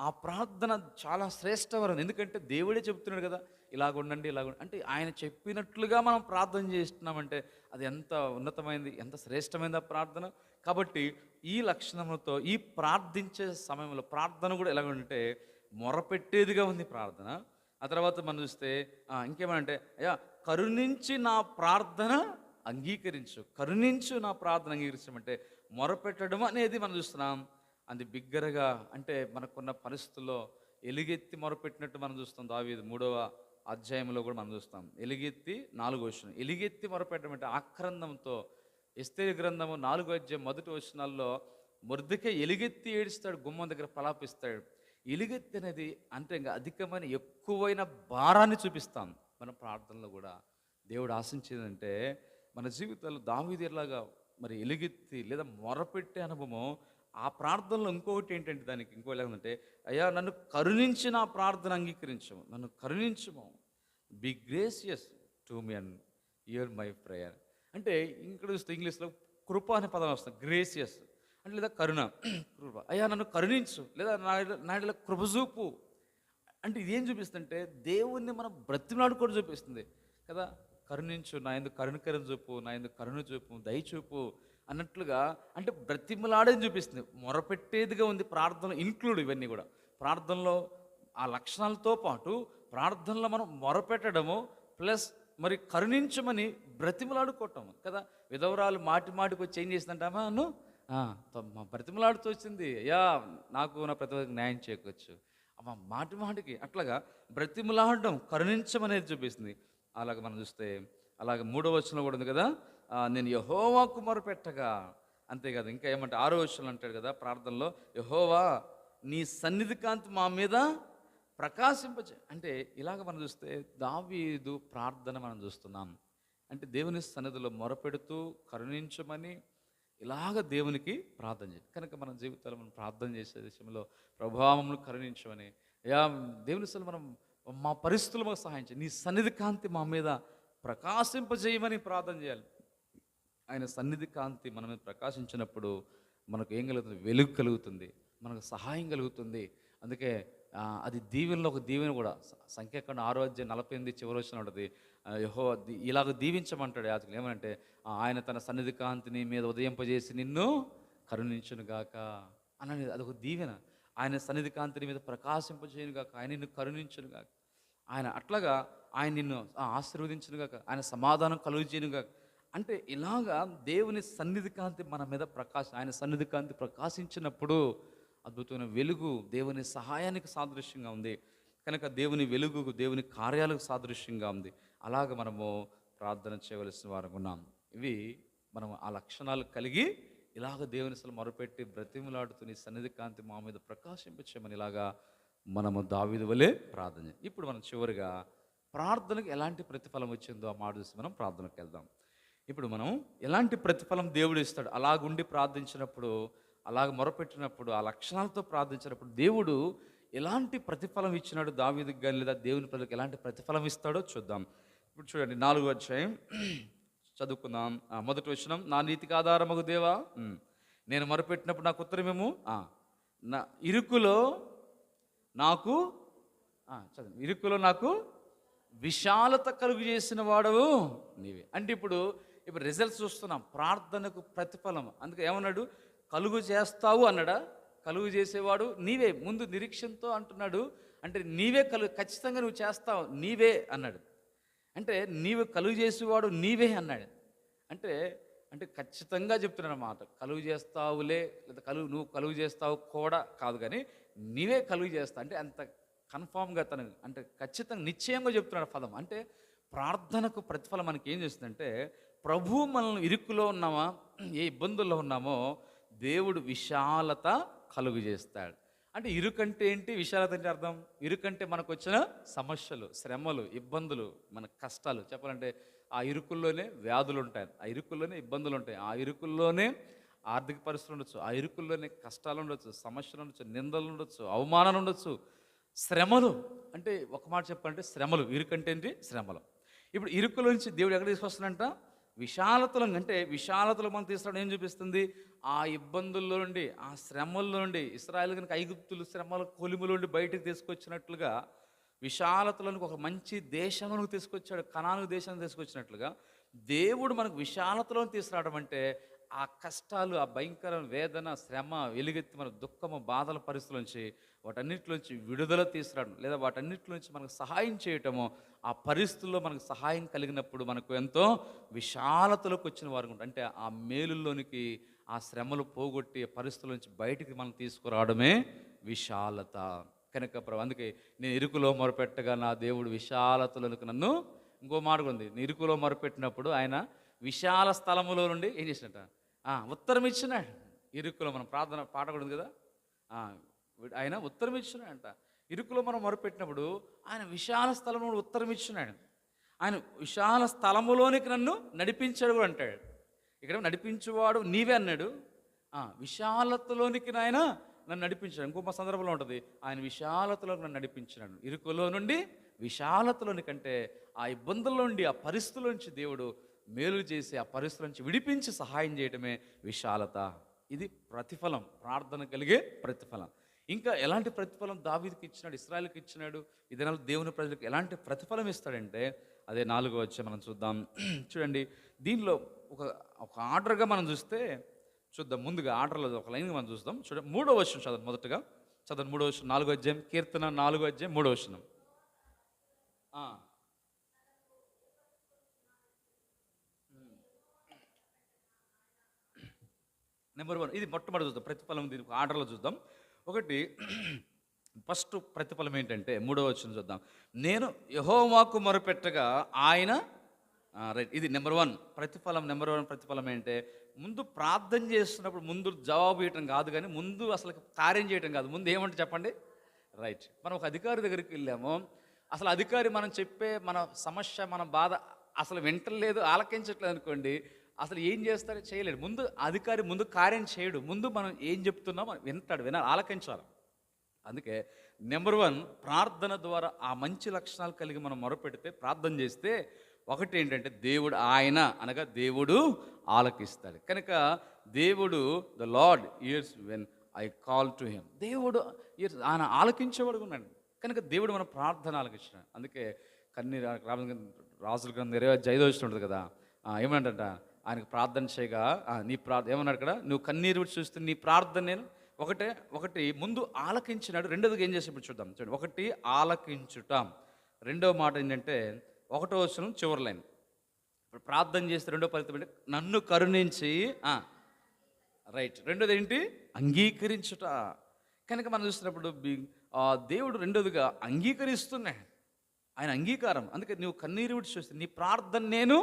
ఆ ప్రార్థన చాలా శ్రేష్టవరం. ఎందుకంటే దేవుడే చెప్తున్నాడు కదా, ఇలాగుండండి అంటే ఆయన చెప్పినట్లుగా మనం ప్రార్థన చేస్తున్నామంటే అది ఎంత ఉన్నతమైనది, ఎంత శ్రేష్టమైనది ఆ ప్రార్థన. కాబట్టి ఈ లక్షణములతో ఈ ప్రార్థించే సమయంలో ప్రార్థన కూడా ఎలాగంటే మొరపెట్టేదిగా ఉంది ప్రార్థన. ఆ తర్వాత మనం చూస్తే ఇంకేమంటే, అయ్యా కరుణించి నా ప్రార్థన అంగీకరించు, కరుణించు నా ప్రార్థన అంగీకరించమంటే మొరపెట్టడం అనేది మనం చూస్తున్నాం. అది బిగ్గరగా అంటే మనకున్న పరిస్థితుల్లో ఎలుగెత్తి మొరపెట్టినట్టు మనం చూస్తాం. దావీదు 3వ అధ్యాయంలో కూడా మనం చూస్తాం. ఎలుగెత్తి 4వ వచనం, ఎలుగెత్తి మొరపెట్టడం అంటే ఆక్రందంతో. ఎస్తేరు గ్రంథము 4వ అధ్యాయం 1వ వచనాల్లో మొర్దెకై ఎలుగెత్తి ఏడుస్తాడు, గుమ్మం దగ్గర పలాపిస్తాడు. ఎలుగెత్తి అనేది అంటే ఇంకా అధికమైన ఎక్కువైన భారాన్ని చూపిస్తాం. మన ప్రార్థనలో కూడా దేవుడు ఆశించేదంటే మన జీవితాల్లో దావీదు ఎలాగా మరి ఎలుగెత్తి లేదా మొరపెట్టే అనుభవం. ఆ ప్రార్థనలో ఇంకొకటి ఏంటంటే దానికి ఇంకో ఎలాగంటే, అయ్యా నన్ను కరుణించి నా ప్రార్థన అంగీకరించము, నన్ను కరుణించము, be gracious to me and hear my prayer. అంటే ఇక్కడ చూస్తే ఇంగ్లీష్లో కృప అనే పదం వస్తుంది, గ్రేసియస్ అంటే లేదా కరుణ, కృప. అయ్యా నన్ను కరుణించు లేదా నాయన కృప చూపు అంటే ఇదేం చూపిస్తుంటే దేవుణ్ణి మనం బ్రతిమలాడుకోవడం చూపిస్తుంది కదా. కరుణించు, నా ఎందుకు కరుణ చూపు, నా ఎందుకు కరుణ చూపు, దయ చూపు అన్నట్లుగా అంటే బ్రతిమలాడని చూపిస్తుంది. మొరపెట్టేదిగా ఉంది ప్రార్థన ఇంక్లూడ్. ఇవన్నీ కూడా ప్రార్థనలో ఆ లక్షణాలతో పాటు ప్రార్థనలో మనం మొరపెట్టడము ప్లస్ మరి కరుణించమని బ్రతిమలాడుకోవటం కదా. విధవరాలు మాటికి వచ్చి ఏం చేసిందంటామా, మా బ్రతిమలాడుతూ వచ్చింది, అయ్యా నాకు నా ప్రతి న్యాయం చేయవచ్చు అమ్మ, మాటికి అట్లాగా బ్రతిమలాడడం కరుణించమనేది చూపిస్తుంది. అలాగ మనం చూస్తే అలాగ 3వ వచనంలో కూడా ఉంది కదా, నేను యెహోవాకు మొరపెట్టగా. అంతేకాదు ఇంకా ఏమంటే 6వ వచనంలో అంటాడు కదా ప్రార్థనలో, యెహోవా నీ సన్నిధి కాంతి మా మీద ప్రకాశింపచే. అంటే ఇలాగ మనం చూస్తే దావీదు ప్రార్థన మనం చూస్తున్నాం. అంటే దేవుని సన్నిధిలో మొరపెడుతూ కరుణించమని ఇలాగ దేవునికి ప్రార్థన చేయాలి. కనుక మన జీవితాల్లో మనం ప్రార్థన చేసే విషయంలో ప్రభావమును కరుణించమని, అయ్యా దేవుని సన్నిధిలో మనం మా పరిస్థితులు మాకు సహాయం చేయి, నీ సన్నిధి కాంతి మా మీద ప్రకాశింపజేయమని ప్రార్థన చేయాలి. ఆయన సన్నిధి కాంతి మన మీద ప్రకాశించినప్పుడు మనకు ఏం కలుగుతుంది, వెలుగు కలుగుతుంది, మనకు సహాయం కలుగుతుంది. అందుకే అది దీవెనలో ఒక దీవెన కూడా. సంఖ్యాకాండం 6వ అధ్యాయం 48 చివరి వచనం ఉంటుంది, యెహోవా ఇలాగ దీవించమంటాడు యాజకులు. ఏమనంటే ఆయన తన సన్నిధి కాంతిని మీద ఉదయింపజేసి నిన్ను కరుణించునుగాక అనేది అదొక దీవెన. ఆయన సన్నిధి కాంతిని మీద ప్రకాశింపజేయునుగాక, ఆయన నిన్ను కరుణించునుగాక, ఆయన అట్లాగా ఆయన నిన్ను ఆశీర్వదించునుగాక, ఆయన సమాధానం కలుగజేయునుగాక. అంటే ఇలాగా దేవుని సన్నిధి కాంతి మన మీద ఆయన సన్నిధి కాంతి ప్రకాశించినప్పుడు అద్భుతమైన వెలుగు దేవుని సహాయానికి సాదృశ్యంగా ఉంది. కనుక దేవుని వెలుగు దేవుని కార్యాలకు సాదృశ్యంగా ఉంది. అలాగ మనము ప్రార్థన చేయవలసిన వారు ఉన్నాం. ఇవి మనం ఆ లక్షణాలు కలిగి ఇలాగ దేవుని అసలు మొరపెట్టి బ్రతిమలాడుతూ నీ సన్నిధి కాంతి మా మీద ప్రకాశింపచేయమని ఇలాగా మనము దావీదు వలె ప్రార్థన. ఇప్పుడు మనం చివరిగా ప్రార్థనకు ఎలాంటి ప్రతిఫలం వచ్చిందో ఆ మాట చూసి మనం ప్రార్థనకు వెళ్దాం. ఇప్పుడు మనం ఎలాంటి ప్రతిఫలం దేవుడు ఇస్తాడు, అలాగుండి ప్రార్థించినప్పుడు, అలాగ మొరపెట్టినప్పుడు, ఆ లక్షణాలతో ప్రార్థించినప్పుడు దేవుడు ఎలాంటి ప్రతిఫలం ఇచ్చినాడు దావీదుకి కానీ లేదా దేవుని ప్రజలకు ఎలాంటి ప్రతిఫలం ఇస్తాడో చూద్దాం. ఇప్పుడు చూడండి 4వ అధ్యాయం చదువుకుందాం. మొదటి వచనం, నా నీతికి ఆధారమగు దేవా నేను మొరపెట్టినప్పుడు నాకు ఉత్తరమేమో, నా ఇరుకులో నాకు చదువు, ఇరుకులో నాకు విశాలత కలుగు చేసిన వాడవు నీవే. అంటే ఇప్పుడు రిజల్ట్స్ చూస్తున్నాం, ప్రార్థనకు ప్రతిఫలం. అందుకే ఏమన్నాడు, కలుగు చేస్తావు అన్నాడా, కలుగు చేసేవాడు నీవే. ముందు నిరీక్షణతో అంటున్నాడు, అంటే నీవే ఖచ్చితంగా నువ్వు చేస్తావు, నీవే అన్నాడు. అంటే నీవు కలుగు చేసేవాడు నీవే అన్నాడు. అంటే అంటే ఖచ్చితంగా చెప్తున్నాడు అన్నమాట. కలుగు చేస్తావులే, లేదా నువ్వు కలుగు చేస్తావు కూడా కాదు, కానీ నీవే కలుగు చేస్తావు అంటే అంత కన్ఫామ్గా తను, అంటే ఖచ్చితంగా నిశ్చయంగా చెప్తున్నాడు పదం. అంటే ప్రార్థనకు ప్రతిఫలం మనకి ఏం చేస్తుందంటే, ప్రభు మనల్ని ఇరుక్కులో ఉన్నామా, ఏ ఇబ్బందుల్లో ఉన్నామో దేవుడు విశాలత కలుగు చేస్తాడు. అంటే ఇరుకంటే ఏంటి, విశాలత అంటే అర్థం, ఇరుకంటే మనకు వచ్చిన సమస్యలు, శ్రమలు, ఇబ్బందులు, మన కష్టాలు చెప్పాలంటే ఆ ఇరుకుల్లోనే వ్యాధులు ఉంటాయి, ఆ ఇరుకుల్లోనే ఇబ్బందులు ఉంటాయి, ఆ ఇరుకుల్లోనే ఆర్థిక పరిస్థితులు ఉండొచ్చు, ఆ ఇరుకుల్లోనే కష్టాలు ఉండొచ్చు, సమస్యలు ఉండొచ్చు, నిందలు ఉండొచ్చు, అవమానాలు ఉండొచ్చు, శ్రమలు. అంటే ఒక మాట చెప్పాలంటే శ్రమలు, ఇరుకంటే ఏంటి, శ్రమలు. ఇప్పుడు ఇరుకుల నుంచి దేవుడు ఎక్కడ తీసుకొస్తాడంట, విశాలతలో. అంటే విశాలతలో మనం తీసుకురావడం ఏం చూపిస్తుంది, ఆ ఇబ్బందుల్లో నుండి, ఆ శ్రమల్లో నుండి, ఇశ్రాయేలు కనుక ఐగుప్తులు శ్రమల కొలిముల నుండి బయటకు తీసుకొచ్చినట్లుగా విశాలతలోనికి ఒక మంచి దేశంలోకి తీసుకొచ్చాడు, కనాను దేశాన్ని తీసుకొచ్చినట్లుగా దేవుడు మనకు విశాలతలో తీసుకురావడం అంటే ఆ కష్టాలు, ఆ భయంకర వేదన, శ్రమ, వెలుగెత్తి మన దుఃఖము, బాధల పరిస్థితుల నుంచి, వాటన్నిటిలోంచి విడుదల తీసుకురావడం, లేదా వాటన్నిటిలోంచి మనకు సహాయం చేయటము, ఆ పరిస్థితుల్లో మనకు సహాయం కలిగినప్పుడు మనకు ఎంతో విశాలతలోకి వచ్చిన వారు ఉంటారు. అంటే ఆ మేలుల్లోనికి, ఆ శ్రమలు పోగొట్టి పరిస్థితుల నుంచి బయటికి మనం తీసుకురావడమే విశాలత. కనుక అందుకే నేను ఇరుకులో మొరపెట్టగా నా దేవుడు విశాలతలోనికి నన్ను, ఇంకో మాట ఉంది, నేను ఇరుకులో మొరపెట్టినప్పుడు ఆయన విశాల స్థలములో నుండి ఏం చేసినట్ట, ఉత్తరం ఇచ్చినాడు. ఇరుకులో మనం ప్రార్థన పాట కూడా ఉంది కదా, ఆయన ఉత్తరం ఇచ్చినాడంట. ఇరుకులో మనం మొరపెట్టినప్పుడు ఆయన విశాల స్థలం నుండి ఉత్తరం ఇచ్చినాడు. ఆయన విశాల స్థలములోనికి నన్ను నడిపించాడు కూడా అంటాడు. ఇక్కడ నడిపించేవాడు నీవే అన్నాడు, విశాలతలోనికి నాయన నన్ను నడిపించాడు. ఇంకొక సందర్భంలో ఉంటుంది, ఆయన విశాలతలోకి నన్ను నడిపించినాడు. ఇరుకులో నుండి విశాలతలోనికి, అంటే ఆ ఇబ్బందుల నుండి, ఆ పరిస్థితుల నుంచి దేవుడు మేలు చేసి ఆ పరిస్థితుల నుంచి విడిపించి సహాయం చేయటమే విశాలత. ఇది ప్రతిఫలం, ప్రార్థన కలిగే ప్రతిఫలం. ఇంకా ఎలాంటి ప్రతిఫలం దావీదుకి ఇచ్చినాడు, ఇశ్రాయేలుకి ఇచ్చినాడు, ఈ దినాల్లో దేవుని ప్రజలకు ఎలాంటి ప్రతిఫలం ఇస్తాడంటే అదే 4వ అధ్యాయం మనం చూద్దాం. చూడండి, దీనిలో ఒక ఆర్డర్గా మనం చూస్తే చూద్దాం. ముందుగా ఆర్డర్లో ఒక లైన్గా మనం చూద్దాం. చూడండి, 3వ వచనం చదవండి. మొదటగా చదవండి 3వ వచనం, 4వ అధ్యాయం, కీర్తన 4వ అధ్యాయం 3వ వచనం. నెంబర్ 1, ఇది మొట్టమొదటి చూద్దాం ప్రతిఫలం. దీనికి ఆర్డర్లో చూద్దాం. ఒకటి, ఫస్ట్ ప్రతిఫలం ఏంటంటే 3వ వచనం చూద్దాం. నేను యెహోవాకు మొరపెట్టగా ఆయన, రైట్, ఇది నెంబర్ 1 ప్రతిఫలం. నెంబర్ 1 ప్రతిఫలం ఏంటంటే, ముందు ప్రార్థన చేస్తున్నప్పుడు ముందు జవాబు ఇవ్వటం కాదు, కానీ ముందు అసలు కార్యం చేయటం కాదు, ముందు ఏమంటే చెప్పండి, రైట్. మనం ఒక అధికారి దగ్గరికి వెళ్ళాము, అసలు అధికారి మనం చెప్పే మన సమస్య, మన బాధ అసలు వింటలేదు, ఆలకించట్లేదు అనుకోండి, అసలు ఏం చేస్తారో చేయలేడు. ముందు అధికారి ముందు కార్యం చేయడు, ముందు మనం ఏం చెప్తున్నామో వింటాడు, వినాలి, ఆలకించాలి. అందుకే నెంబర్ 1 ప్రార్థన ద్వారా ఆ మంచి లక్షణాలు కలిగి మనం మొరపెడితే, ప్రార్థన చేస్తే, ఒకటి ఏంటంటే దేవుడు, ఆయన అనగా దేవుడు ఆలకిస్తాడు. కనుక దేవుడు, the lord years when I call to him, దేవుడు ఇయర్స్, ఆయన ఆలకించేవాడు ఉన్నాడు. కనుక దేవుడు మన ప్రార్థన ఆలకించాడు. అందుకే రాజుల గ్రంథం 25వ వచనం ఉంటుంది కదా, ఏమన్నాడంట, ఆయనకు ప్రార్థన చేయగా నీ ఏమన్నాడు కదా, నువ్వు కన్నీరు చూస్తే నీ ప్రార్థన నేను ఒకటి ముందు ఆలకించినాడు. రెండోదిగా ఏం చేసి ఇప్పుడు చూద్దాం. చూడండి, ఒకటి ఆలకించుట, రెండవ మాట ఏంటంటే 1వ వచనం చివరి లైన్. ఇప్పుడు ప్రార్థన చేస్తే రెండో ఫలితం ఏంటి, నన్ను కరుణించి, రైట్, రెండోది ఏంటి, అంగీకరించుట. కనుక మనం చూసినప్పుడు దేవుడు రెండోదిగా అంగీకరిస్తున్నాడు, ఆయన అంగీకారం. అందుకే నువ్వు కన్నీరు విడిచి చూస్తే నీ ప్రార్థన నేను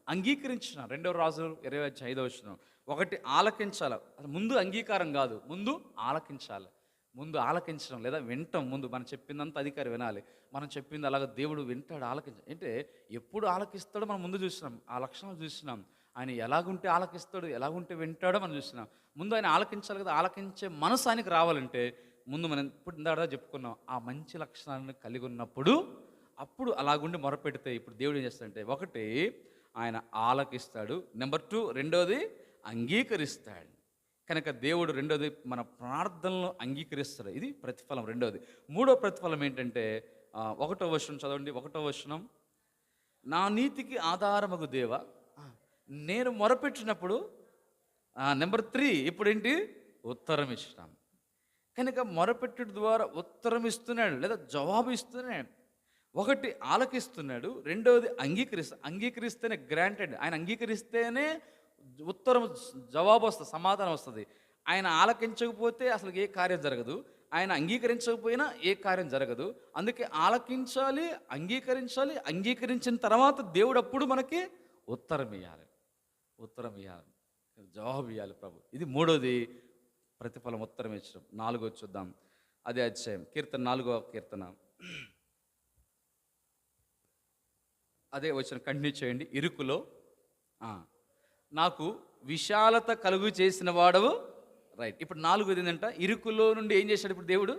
అంగీకరించిన. 2వ రాజులు 25వ వచనం. ఒకటి ఆలకించాలి, ముందు అంగీకారం కాదు, ముందు ఆలకించాలి. ముందు ఆలకించడం లేదా వింటాం, ముందు మనం చెప్పిందంతా అధికారి వినాలి, మనం చెప్పింది అలాగ దేవుడు వింటాడు, ఆలకించాలి. అంటే ఎప్పుడు ఆలకిస్తాడో మనం ముందు చూసినాం, ఆ లక్షణాలు చూసినాం. ఆయన ఎలాగుంటే ఆలకిస్తాడు, ఎలాగుంటే వింటాడో మనం చూసినాం. ముందు ఆయన ఆలకించాలి కదా, ఆలకించే మనసు ఆయనకి రావాలంటే ముందు మనం ఇప్పుడు ఇందాక చెప్పుకున్నాం, ఆ మంచి లక్షణాలను కలిగి ఉన్నప్పుడు అప్పుడు అలాగుండి మొరపెడితే ఇప్పుడు దేవుడు ఏం చేస్తాడంటే, ఒకటి ఆయన ఆలకిస్తాడు, నెంబర్ 2 రెండోది అంగీకరిస్తాడు. కనుక దేవుడు రెండోది మన ప్రార్థనలు అంగీకరిస్తాడు, ఇది ప్రతిఫలం రెండోది. 3వ ప్రతిఫలం ఏంటంటే 1వ వచనం చదవండి. 1వ వచనం, నా నీతికి ఆధారమగు దేవ, నేను మొరపెట్టినప్పుడు, నెంబర్ 3 ఇప్పుడు ఏంటి, ఉత్తరం ఇచ్చినాం. కనుక మొరపెట్టుట ద్వారా ఉత్తరం ఇస్తున్నాడు లేదా జవాబు ఇస్తున్నాడు. ఒకటి ఆలకిస్తున్నాడు, రెండవది అంగీకరిస్తేనే గ్రాంటెడ్. ఆయన అంగీకరిస్తేనే ఉత్తరం జవాబు వస్తుంది, సమాధానం వస్తుంది. ఆయన ఆలకించకపోతే అసలు ఏ కార్యం జరగదు, ఆయన అంగీకరించకపోయినా ఏ కార్యం జరగదు. అందుకే ఆలకించాలి, అంగీకరించాలి. అంగీకరించిన తర్వాత దేవుడు అప్పుడు మనకి ఉత్తరం ఇవ్వాలి, జవాబు ఇవ్వాలి ప్రభు. ఇది మూడోది, ప్రతిఫలం ఉత్తరం ఇచ్చడం. నాలుగోది చూద్దాం, అదే అధ్యాయం కీర్తన 4వ కీర్తన, అదే వచ్చిన కంటిన్యూ చేయండి. ఇరుకులో నాకు విశాలత కలుగు చేసిన వాడవు. రైట్. ఇప్పుడు 4ది ఏంటంట, ఇరుకులో నుండి ఏం చేశాడు ఇప్పుడు దేవుడు?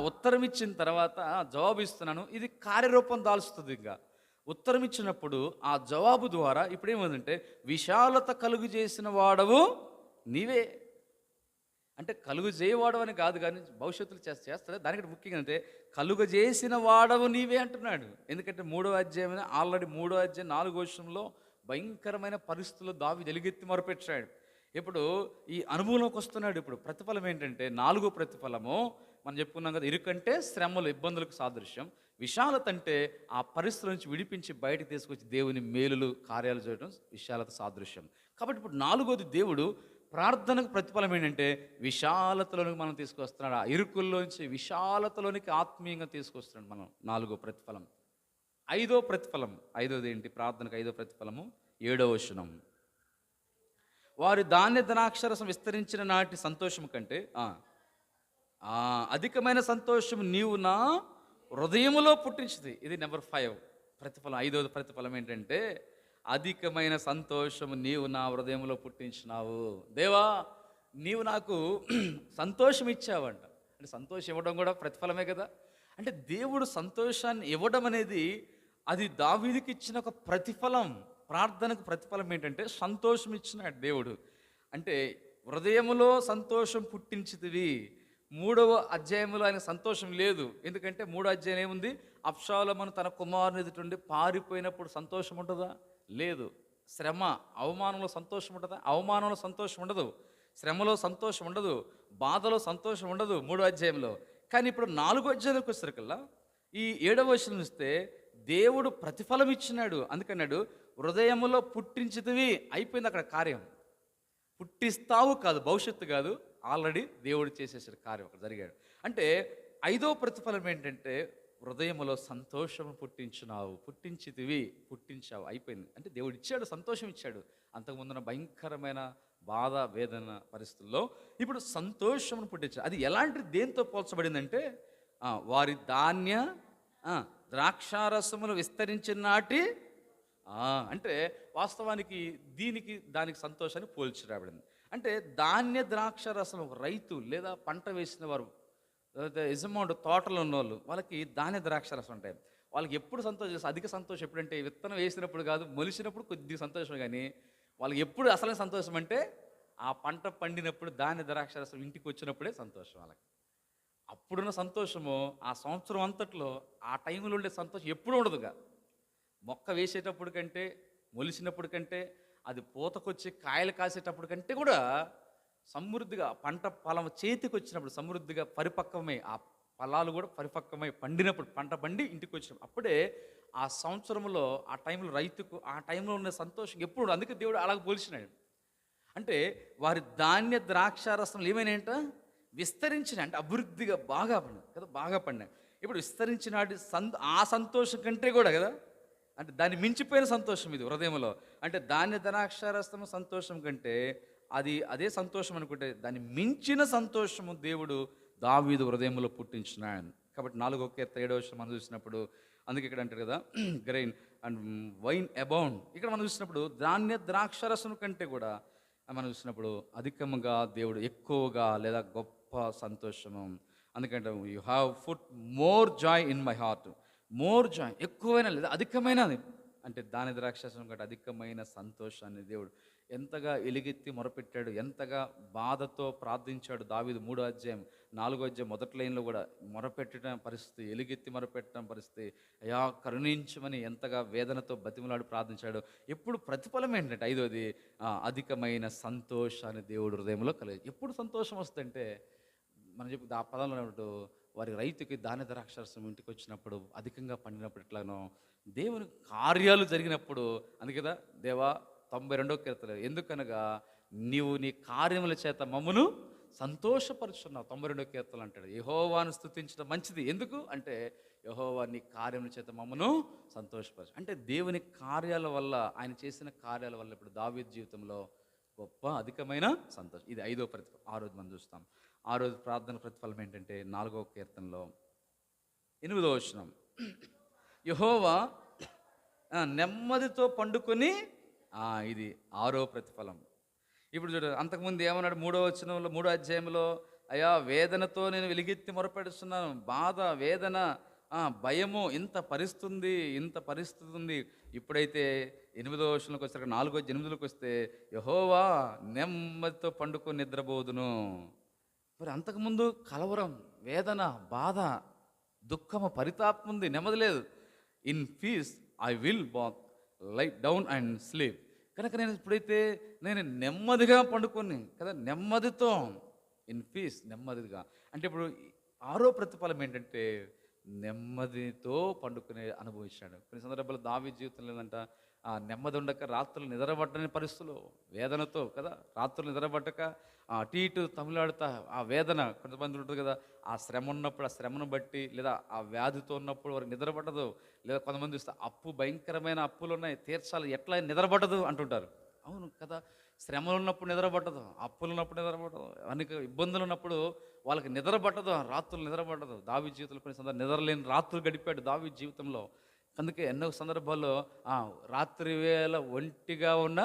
ఉత్తరం ఇచ్చిన తర్వాత జవాబు ఇస్తున్నాను, ఇది కార్యరూపం దాల్చుతుంది. ఇంకా ఉత్తరం ఇచ్చినప్పుడు ఆ జవాబు ద్వారా ఇప్పుడు ఏమందంటే, విశాలత కలుగు చేసిన వాడవు నీవే. అంటే కలుగు చేయవాడవు అని కాదు, కానీ భవిష్యత్తులో చేస్తాడు. దానికంటే ముఖ్యంగా అంటే కలుగజేసిన వాడవు నీవే అంటున్నాడు. ఎందుకంటే 3వ అధ్యాయం, ఆల్రెడీ 3వ అధ్యాయం 4వ వచనంలో భయంకరమైన పరిస్థితుల్లో దావీదు ఎలుగెత్తి మొరపెట్టాడు. ఇప్పుడు ఈ అనుభవంలోకి వస్తున్నాడు. ఇప్పుడు ప్రతిఫలం ఏంటంటే, 4వ ప్రతిఫలము మనం చెప్పుకున్నాం కదా, ఇరుకంటే శ్రమలు, ఇబ్బందులకు సాదృశ్యం. విశాలత అంటే ఆ పరిస్థితుల నుంచి విడిపించి బయటకు తీసుకొచ్చి దేవుని మేలులు కార్యాలు చేయడం విశాలత సాదృశ్యం. కాబట్టి ఇప్పుడు 4వది, దేవుడు ప్రార్థనకు ప్రతిఫలం ఏంటంటే విశాలతలోనికి మనం తీసుకొస్తున్నాడు. ఆ ఇరుకుల్లోంచి విశాలతలోనికి ఆత్మీయంగా తీసుకొస్తున్నాడు మనం. 4వ ప్రతిఫలం. 5వ ప్రతిఫలం, 5వది ఏంటి? ప్రార్థనకు 5వ ప్రతిఫలము 7వ వచనం, వారి ధాన్య ద్రాక్షరసం విస్తరించిన నాటి సంతోషం కంటే అధికమైన సంతోషం నీవు నా హృదయములో పుట్టించింది. ఇది నెంబర్ 5 ప్రతిఫలం. 5వ ప్రతిఫలం ఏంటంటే, అధికమైన సంతోషము నీవు నా హృదయంలో పుట్టించినావు. దేవా, నీవు నాకు సంతోషం ఇచ్చావంట. అంటే సంతోషం ఇవ్వడం కూడా ప్రతిఫలమే కదా. అంటే దేవుడు సంతోషాన్ని ఇవ్వడం అనేది అది దావీదుకి ఇచ్చిన ఒక ప్రతిఫలం. ప్రార్థనకు ప్రతిఫలం ఏంటంటే సంతోషం ఇచ్చినాడు దేవుడు. అంటే హృదయములో సంతోషం పుట్టించితివి. 3వ అధ్యాయంలో ఆయన సంతోషం లేదు. ఎందుకంటే 3వ అధ్యాయం ఏముంది? అబ్షాలోము తన కుమారుని ఎదుటి పారిపోయినప్పుడు సంతోషం ఉంటుందా? లేదు. శ్రమ, అవమానంలో సంతోషం ఉంటుందా? అవమానంలో సంతోషం ఉండదు, శ్రమలో సంతోషం ఉండదు, బాధలో సంతోషం ఉండదు 3వ అధ్యాయంలో. కానీ ఇప్పుడు 4వ అధ్యాయంలోకి వచ్చేసరికల్లా ఈ 7వ వచనం ఇస్తే దేవుడు ప్రతిఫలం ఇచ్చినాడు. అందుకన్నాడు, హృదయములో పుట్టించితివి. అయిపోయింది అక్కడ కార్యం. పుట్టిస్తావు కాదు, భవిష్యత్తు కాదు, ఆల్రెడీ దేవుడు చేసేసాడు కార్యం, అక్కడ జరిగాడు. అంటే 5వ ప్రతిఫలం ఏంటంటే, హృదయములో సంతోషం పుట్టించితివి, పుట్టించావు. అయిపోయింది. అంటే దేవుడు ఇచ్చాడు, సంతోషం ఇచ్చాడు. అంతకుముందున భయంకరమైన బాధ, వేదన పరిస్థితుల్లో ఇప్పుడు సంతోషమును పుట్టించాడు. అది ఎలాంటి, దేంతో పోల్చబడిందంటే, వారి ధాన్య ద్రాక్షారసములు విస్తరించిన నాటి, అంటే వాస్తవానికి దానికి సంతోషాన్ని పోల్చి రాబడింది. అంటే ధాన్య ద్రాక్షారసం, రైతు లేదా పంట వేసిన వారు, యజమానుడు తోటలో ఉన్నవాళ్ళు, వాళ్ళకి ధాన్య ద్రాక్షారసం ఉంటాయి. వాళ్ళకి ఎప్పుడు సంతోషం, అధిక సంతోషం ఎప్పుడంటే విత్తనం వేసినప్పుడు కాదు, మొలిచినప్పుడు కొద్దిగా సంతోషం. కానీ వాళ్ళకి ఎప్పుడు అసలైన సంతోషం అంటే ఆ పంట పండినప్పుడు ధాన్య ద్రాక్షారసం ఇంటికి వచ్చినప్పుడే సంతోషం. వాళ్ళకి అప్పుడున్న సంతోషము ఆ సంవత్సరం అంతట్లో ఆ టైంలో ఉండే సంతోషం ఎప్పుడు ఉండదుగా. మొక్క వేసేటప్పుడు కంటే, మొలిచినప్పుడు కంటే, అది పూతకొచ్చి కాయలు కాసేటప్పుడు కంటే కూడా సమృద్ధిగా పంట పొలం చేతికి వచ్చినప్పుడు సమృద్ధిగా పరిపక్వమై, ఆ ఫలాలు కూడా పరిపక్వమై పండినప్పుడు, పంట పండి ఇంటికి వచ్చినప్పుడు, అప్పుడే ఆ సంవత్సరంలో ఆ టైంలో రైతుకు ఆ టైంలో ఉన్న సంతోషం ఎప్పుడు. అందుకే దేవుడు అలాగ పోల్చినాడు. అంటే వారి ధాన్య ద్రాక్షారసంలో ఏమైనాయంట? విస్తరించిన, అంటే అభివృద్ధిగా బాగా పండినాయి కదా, బాగా పండినాయి. ఇప్పుడు విస్తరించినాడు ఆ సంతోషం కంటే కూడా కదా, అంటే దాన్ని మించిపోయిన సంతోషం ఇది హృదయంలో. అంటే ధాన్య ద్రాక్షారసం సంతోషం కంటే అదే సంతోషం అనుకుంటే, దాన్ని మించిన సంతోషము దేవుడు దావీదు హృదయంలో పుట్టించినాడు. కాబట్టి 4వ కీర్తన 7వ వచనం మనం చూసినప్పుడు, అందుకే ఇక్కడ అంటారు కదా, గ్రెయిన్ అండ్ వైన్ అబౌండ్. ఇక్కడ మనం చూసినప్పుడు ధాన్య ద్రాక్షారసం కంటే కూడా మనం చూసినప్పుడు అధికంగా దేవుడు, ఎక్కువగా లేదా గొప్ప సంతోషము. అందుకంటే you have put more Joy in my heart. More Joy, ఎక్కువైన లేదా అధికమైనది. అంటే ధాన్య ద్రాక్షారసం కంటే అధికమైన సంతోషాన్ని దేవుడు ఎంతగా ఎలుగెత్తి మొరపెట్టాడు, ఎంతగా బాధతో ప్రార్థించాడు దావీదు. 3వ అధ్యాయం 4వ అధ్యాయం మొదటి లైన్లో కూడా మొరపెట్టడం పరిస్థితి, ఎలుగెత్తి మొరపెట్టడం పరిస్థితి, అయా కరుణించమని ఎంతగా వేదనతో బతిమలాడు ప్రార్థించాడు. ఎప్పుడు ప్రతిఫలం ఏంటంటే 5వది, అధికమైన సంతోషాన్ని దేవుడు హృదయంలో కలిగి. ఎప్పుడు సంతోషం వస్తుందంటే మనం చెప్పి ఆ పదంలో ఉన్నప్పుడు వారి రైతుకి ధాన్య ద్రాక్షరసం ఇంటికి వచ్చినప్పుడు అధికంగా పండినప్పుడు ఎట్లానో దేవుని కార్యాలు జరిగినప్పుడు అందుకే కదా దేవా 92వ కీర్తన ఎందుకనగా నీవు నీ కార్యముల చేత మమ్మును సంతోషపరుచున్నావు. 92వ కీర్తన అంటాడు యెహోవాను స్తుతించడం మంచిది. ఎందుకు అంటే యెహోవా నీ కార్యముల చేత మమ్మను సంతోషపరచు. అంటే దేవుని కార్యాల వల్ల ఆయన చేసిన కార్యాల వల్ల ఇప్పుడు దావీదు జీవితంలో గొప్ప అధికమైన సంతోషం. ఇది 5వ ప్రతిఫలం. ఆ రోజు మనం చూస్తాం. ఆ రోజు ప్రార్థన ప్రతిఫలం ఏంటంటే 4వ కీర్తనలో 8వ వచనం యెహోవా నెమ్మదితో పండుకొని ఇది 6వ ప్రతిఫలం. ఇప్పుడు చూడు అంతకుముందు ఏమన్నాడు 3వ వచనంలో 3వ అధ్యాయంలో అయ్యా వేదనతో నేను వెలిగెత్తి మొరపెడుతున్నాను, బాధ వేదన భయము ఇంత పరిస్థితి ఉంది. ఇప్పుడైతే 8వ వచనంలోకి వస్తే 4:8లోకి వస్తే యెహోవా నెమ్మదితో పండుకొని నిద్రపోదును. మరి అంతకుముందు కలవరం, వేదన, బాధ, దుఃఖము, పరితాపం ఉంది, నెమ్మది లేదు. In peace I will lie down and sleep. కనుక నేను ఇప్పుడైతే నేను నెమ్మదిగా పండుకొని కదా, నెమ్మదితో ఇన్ పీస్, నెమ్మదిగా అంటే ఇప్పుడు 6వ ప్రతిఫలం ఏంటంటే నెమ్మదితో పండుకునే అనుభవించాడు. కొన్ని సందర్భాల్లో దావీదు జీవితంలో ఏంటంట నెమ్మది ఉండక రాత్రులు నిద్రపట్టని పరిస్థితులు, వేదనతో కదా, రాత్రులు నిద్రపట్టక అటు ఇటు తమిళాడుతా ఆ వేదన. కొంతమంది ఉంటుంది కదా, ఆ శ్రమ ఉన్నప్పుడు ఆ శ్రమను బట్టి లేదా ఆ వ్యాధితో ఉన్నప్పుడు వారికి నిద్రపట్టదు. లేదా కొంతమంది చూస్తే భయంకరమైన అప్పులు ఉన్నాయి తీర్చాలి, ఎట్లా నిద్రపట్టదు అంటుంటారు. అవును కదా, శ్రమలు ఉన్నప్పుడు నిద్రపట్టదు, అప్పులు ఉన్నప్పుడు నిద్రపట్టదు, అనేక ఇబ్బందులు ఉన్నప్పుడు వాళ్ళకి నిద్రపట్టదు, రాత్రులు నిద్రపట్టదు. దావీదు జీవితంలో కొన్ని సందర్భాలు నిద్రలేని రాత్రులు గడిపాడు దావీదు జీవితంలో. అందుకే ఎన్నో సందర్భాల్లో రాత్రి వేళ ఒంటిగా ఉన్న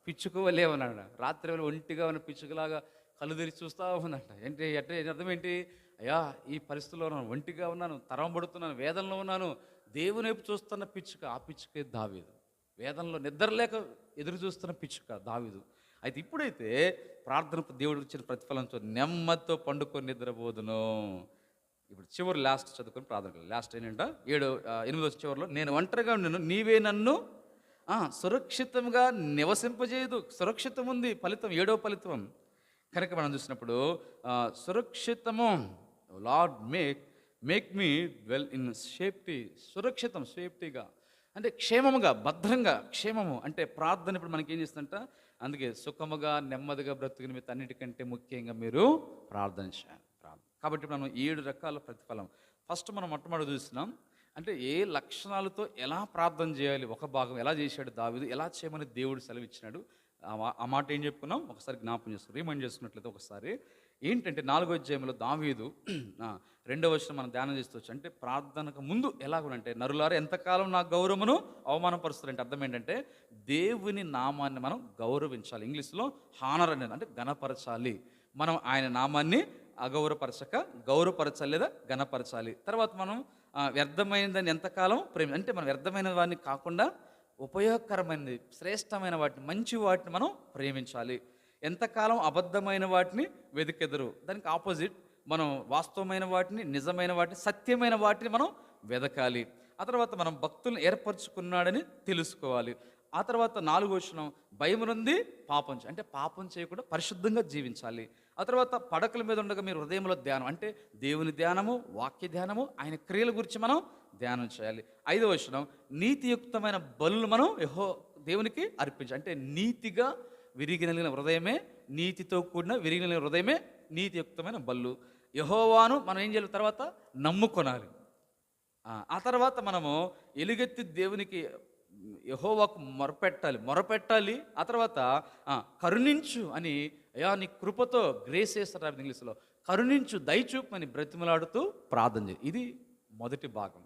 పిచ్చుకు లేవన్నాడు. రాత్రి వేళ ఒంటిగా ఉన్న పిచ్చుకలాగా కళ్ళు తెరిచి చూస్తూ ఉన్నాడు. ఏంటి అర్థం ఏంటి? అయ్యా ఈ పరిస్థితుల్లో ఉన్నాను, ఒంటిగా ఉన్నాను, తరంబడుతున్నాను, వేదనలో ఉన్నాను, దేవుని వైపు చూస్తున్న పిచ్చుక, ఆ పిచ్చుకే దావీదు. వేదనలో నిద్రలేక ఎదురు చూస్తున్న పిచ్చుక దావీదు. అయితే ఇప్పుడైతే ప్రార్థనకు దేవుడు ఇచ్చిన ప్రతిఫలం నెమ్మదితో పండుకొని నిద్రపోదును. ఇప్పుడు చివరి లాస్ట్ చదువుకొని ప్రార్థన. లాస్ట్ ఏంటంటే 8వ చివరిలో నేను ఒంటరిగా ఉన్నాను, నీవే నన్ను సురక్షితంగా నివసింపజేయదు. సురక్షితం ఉంది ఫలితం, 7వ ఫలితం. కనుక మనం చూసినప్పుడు సురక్షితము Lord make me dwell in safety. సురక్షితం, సేఫ్టీగా అంటే క్షేమముగా, భద్రంగా. క్షేమము అంటే ప్రార్థన ఇప్పుడు మనకి ఏం చేస్తుందంట, అందుకే సుఖముగా నెమ్మదిగా బ్రతుకు నిమిత్తం అన్నిటికంటే ముఖ్యంగా మీరు ప్రార్థన చేయాలి. కాబట్టి మనం 7 రకాల ప్రతిఫలం. ఫస్ట్ మనం మొట్టమొదటి చూస్తున్నాం అంటే ఏ లక్షణాలతో ఎలా ప్రార్థన చేయాలి. ఒక భాగం ఎలా చేశాడు దావీదు, ఎలా చేయమని దేవుడు సెలవిచ్చినాడు. ఆ మాట ఏం చెప్పుకున్నాం ఒకసారి జ్ఞాపకం చేసుకున్నాం, రిమైండ్ చేసుకున్నట్లయితే ఒకసారి ఏంటంటే 4వ అధ్యాయంలో దావీదు 2వ వచనం మనం ధ్యానం చేస్తూ అంటే ప్రార్థనకు ముందు ఎలాగునంటే నరులారా ఎంతకాలం నా గౌరవమును అవమానపరుస్తారంటే అర్థం ఏంటంటే దేవుని నామాన్ని మనం గౌరవించాలి. ఇంగ్లీష్లో హానర్ అనేది అంటే గణపరచాలి. మనం ఆయన నామాన్ని అగౌరవపరచక గౌరవపరచాలి లేదా గణపరచాలి. తర్వాత మనం వ్యర్థమైనదని ఎంతకాలం అంటే మనం వ్యర్థమైన వాటిని కాకుండా ఉపయోగకరమైనది, శ్రేష్టమైన వాటిని, మంచి వాటిని మనం ప్రేమించాలి. ఎంతకాలం అబద్ధమైన వాటిని వెతికెదరు, దానికి ఆపోజిట్ మనం వాస్తవమైన వాటిని, నిజమైన వాటిని, సత్యమైన వాటిని మనం వెదకాలి. ఆ తర్వాత మనం భక్తులను ఏర్పరచుకున్నాడని తెలుసుకోవాలి. ఆ తర్వాత 4వ వచనం భయం నుండి పాపం అంటే పాపం చేయకుండా పరిశుద్ధంగా జీవించాలి. ఆ తర్వాత పడకల మీద ఉండగా మీరు హృదయంలో ధ్యానం అంటే దేవుని ధ్యానము, వాక్య ధ్యానము, ఆయన క్రియల గురించి మనం ధ్యానం చేయాలి. 5వ వచనం నీతియుక్తమైన బలులు మనం దేవునికి అర్పించాలి. అంటే నీతిగా విరిగినలిగిన హృదయమే, నీతితో కూడిన విరిగినలిగిన హృదయమే నీతియుక్తమైన బళ్ళు. యెహోవాను మనం ఏం చేయాలి తర్వాత నమ్ముకొనాలి. ఆ తర్వాత మనము ఎలుగెత్తి దేవునికి యెహోవాకు మొరపెట్టాలి. ఆ తర్వాత కరుణించు అని, అయ్యా నీ కృపతో గ్రేస్ చేస్తారు ఇంగ్లీష్లో, కరుణించు దయచూపని బ్రతిమలాడుతూ ప్రార్థన చేయి. ఇది మొదటి భాగం.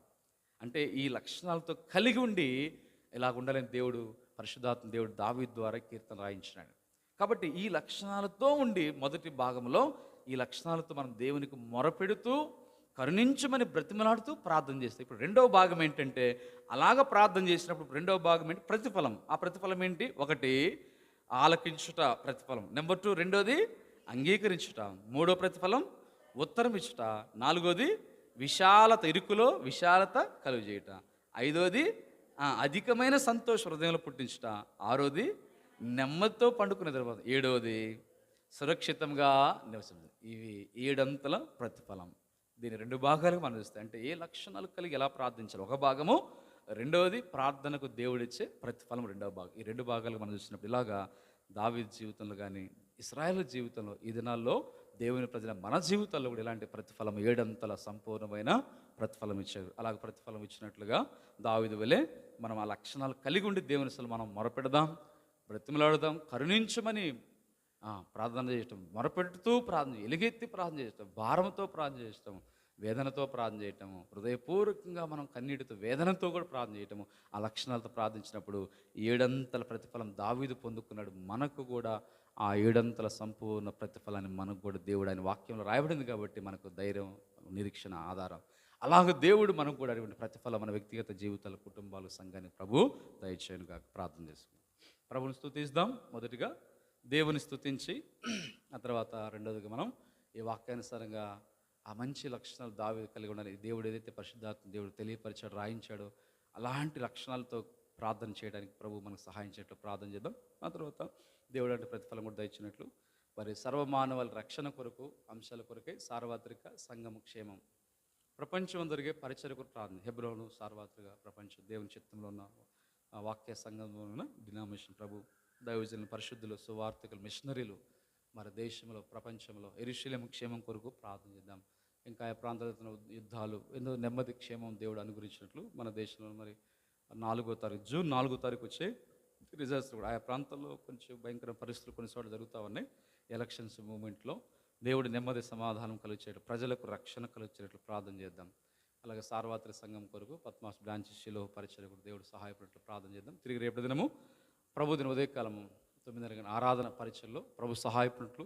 అంటే ఈ లక్షణాలతో కలిగి ఉండి ఇలా ఉండాలని దేవుడు, పరిశుద్ధాత్మ దేవుడు దావీదు ద్వారా కీర్తన రాయించినాడు. కాబట్టి ఈ లక్షణాలతో ఉండి మొదటి భాగంలో ఈ లక్షణాలతో మనం దేవునికి మొరపెడుతూ కరుణించమని బ్రతిమలాడుతూ ప్రార్థన చేస్తాం. ఇప్పుడు 2వ భాగం ఏంటంటే అలాగ ప్రార్థన చేసినప్పుడు 2వ భాగం ఏంటి ప్రతిఫలం. ఆ ప్రతిఫలం ఏంటి? 1 ఆలకించుట ప్రతిఫలం, నెంబర్ 2 రెండోది అంగీకరించుట, 3వ ప్రతిఫలం ఉత్తరం ఇచ్చుట, 4వది విశాలత, ఇరుకులో విశాలత కలుగజేయుట, 5వది అధికమైన సంతోష హృదయంలో పుట్టించుట, 6వది నెమ్మదితో పండుకునే తర్వాత, 7వది సురక్షితంగా నివసించు. ఇవి 7 ప్రతిఫలం. దీని 2 భాగాలుగా మనం చూస్తాం. అంటే ఏ లక్షణాలు కలిగి ఎలా ప్రార్థించాలి ఒక భాగము, రెండవది ప్రార్థనకు దేవుడిచ్చే ప్రతిఫలం రెండవ భాగం. ఈ 2 భాగాలుగా మనం చూసినప్పుడు ఇలాగా దావీదు జీవితంలో కానీ ఇశ్రాయేలు జీవితంలో ఈ దినాల్లో దేవుని ప్రజల మన జీవితాల్లో కూడా ఇలాంటి ప్రతిఫలం 7 సంపూర్ణమైన ప్రతిఫలం ఇచ్చారు. అలాగ ప్రతిఫలం ఇచ్చినట్లుగా దావీదు వలె మనం ఆ లక్షణాలు కలిగి ఉండి దేవుని అసలు మనం మొరపెడదాం, బ్రతిమలాడుదాం, కరుణించమని ప్రార్థన చేయటం, మొరపెడుతూ ప్రార్థన, ఎలుగెత్తి ప్రార్థన చేయటం, భారంతో ప్రార్థన చేయటం, వేదనతో ప్రార్థన చేయటము, హృదయపూర్వకంగా మనం కన్నీటితో వేదనతో కూడా ప్రార్థన చేయటము, ఆ లక్షణాలతో ప్రార్థించినప్పుడు 7 ప్రతిఫలం దావీదు పొందుకున్నాడు. మనకు కూడా ఆ 7 సంపూర్ణ ప్రతిఫలాన్ని మనకు కూడా దేవుడు ఆయన వాక్యంలో రాయబడింది కాబట్టి మనకు ధైర్యం, నిరీక్షణ, ఆధారం. అలాగ దేవుడు మనకు కూడా అటువంటి ప్రతిఫలం మన వ్యక్తిగత జీవితాలు, కుటుంబాలు, సంఘాన్ని ప్రభు దయచేయనుగా ప్రార్థన చేసుకుందాం. ప్రభుని స్తుతిద్దాం. మొదటిగా దేవుని స్తుతించి ఆ తర్వాత రెండవదిగా మనం ఈ వాక్యానుసారంగా ఆ మంచి లక్షణాలు దావీదు కలిగి ఉండాలి. దేవుడు ఏదైతే పరిశుద్ధాత్మ దేవుడు తెలియపరిచాడో, రాయించాడో అలాంటి లక్షణాలతో ప్రార్థన చేయడానికి ప్రభు మనకు సహాయం చేయట్లు ప్రార్థన చేద్దాం. ఆ తర్వాత దేవుడు అంటే ప్రతిఫలం కూడా దయచినట్లు మరి సర్వమానవాళి రక్షణ కొరకు అంశాల కొరకై సార్వత్రిక సంఘము క్షేమం, ప్రపంచం జరిగే పరిచయ కొరకు ప్రార్థన. హెబ్రోను సార్వత్రిక ప్రపంచం దేవుని చిత్తంలో ఉన్న వాక్య సంఘంలో ఉన్న డినామినేషన్ ప్రభు దైవజనులు, పరిశుద్ధులు, సువార్థికులు, మిషనరీలు మరి దేశంలో, ప్రపంచంలో యెరూషలేము క్షేమం కొరకు ప్రార్థన చేద్దాం. ఇంకా ఆ ప్రాంతాల యుద్ధాలు ఎన్నో నెమ్మది క్షేమం దేవుడు అనుగ్రహించినట్లు మన దేశంలో మరి 4వ తారీఖు జూన్ 4వ తారీఖు వచ్చే రిజల్ట్స్ కూడా ఆయా ప్రాంతాల్లో కొంచెం భయంకర పరిస్థితులు కొన్నిసార్లు జరుగుతూ ఉన్నాయి. ఎలక్షన్స్ మూమెంట్లో దేవుడు నెమ్మది సమాధానం కలిగించేటట్లు, ప్రజలకు రక్షణ కలిగించేటట్లు ప్రార్థన చేద్దాం. అలాగే సార్వత్రిక సంఘం కొరకు పద్మాస్ బ్రాంచ్ శిలో పరిచర్యకు దేవుడు సహాయపడినట్లు ప్రార్థన చేద్దాం. తిరిగి రేపటి దినము ప్రభు దిన ఉదయకాలము 9 ఆరాధన పరిచయలో ప్రభు సహాయపడినట్లు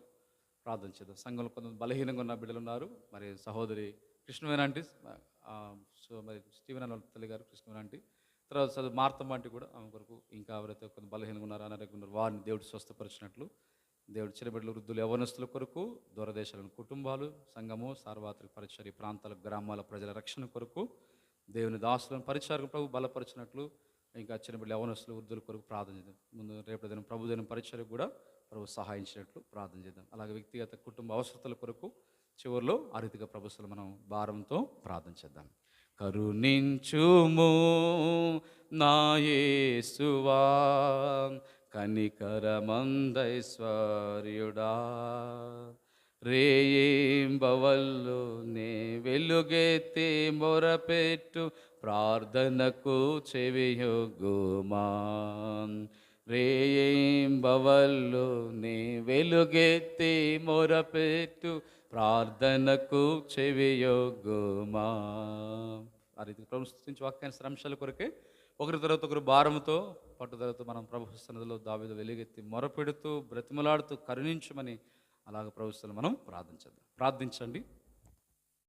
ప్రార్థన చేద్దాం. సంఘంలో కొంతమంది బలహీనంగా ఉన్న బిడ్డలు ఉన్నారు. మరి సహోదరి కృష్ణవేణ ఆంటీ, మరి స్టీవెన్ అన్న తల్లి గారు కృష్ణవేణ ఆంటీ, తర్వాత చదువు మార్తమ్మ ఆంటీ కూడా ఆమె కొరకు, ఇంకా ఎవరైతే కొంత బలహీనంగా ఉన్నారు, అనారోగ్యంగా ఉన్నారు వారిని దేవుడు స్వస్థపరిచినట్లు, దేవుడు చిన్నబిడ్డలు, వృద్ధులు, యవ్వనస్తుల కొరకు, దూరదేశాలను కుటుంబాలు, సంఘము, సార్వత్రిక పరిచర్య ప్రాంతాల, గ్రామాల ప్రజల రక్షణ కొరకు, దేవుని దాసులను పరిచారకు ప్రభు బలపరిచినట్లు, ఇంకా చిన్నబిడ్డలు, యవ్వనస్తులు, వృద్ధుల కొరకు ప్రార్థన చేద్దాం. ముందు రేపటి దినం ప్రభు దినం పరిచర్యకు కూడా ప్రభు సహాయించినట్లు ప్రార్థన చేద్దాం. అలాగే వ్యక్తిగత కుటుంబ అవసరతల కొరకు చివరిలో ఆ రీతిగా ప్రభుత్వం మనం భారంతో ప్రార్థన చేద్దాం. కరుణించుము నా యేసువా, కనికరమందైశ్వర్యుడా, రేయింబవళ్ళు నే వెలుగెత్తి మొరపెట్టు ప్రార్థనకు చెవియొగ్గుమా, రేయింబవళ్ళు నే వెలుగెత్తి మొరపెట్టు ప్రార్థనకు చెవియొగ్గుమా. ఆ రీతి ప్రభు స్తుతించి వాక్యాన్ని అంశాల కొరకే ఒకరి తర్వాత ఒకరు భారంతో పట్టుదలతో మనం ప్రభు సన్నిధిలో దావీదు వెలుగెత్తి మొరపెడుతూ బ్రతిమలాడుతూ కరుణించమని అలాగ ప్రభు మనం ప్రార్థించండి.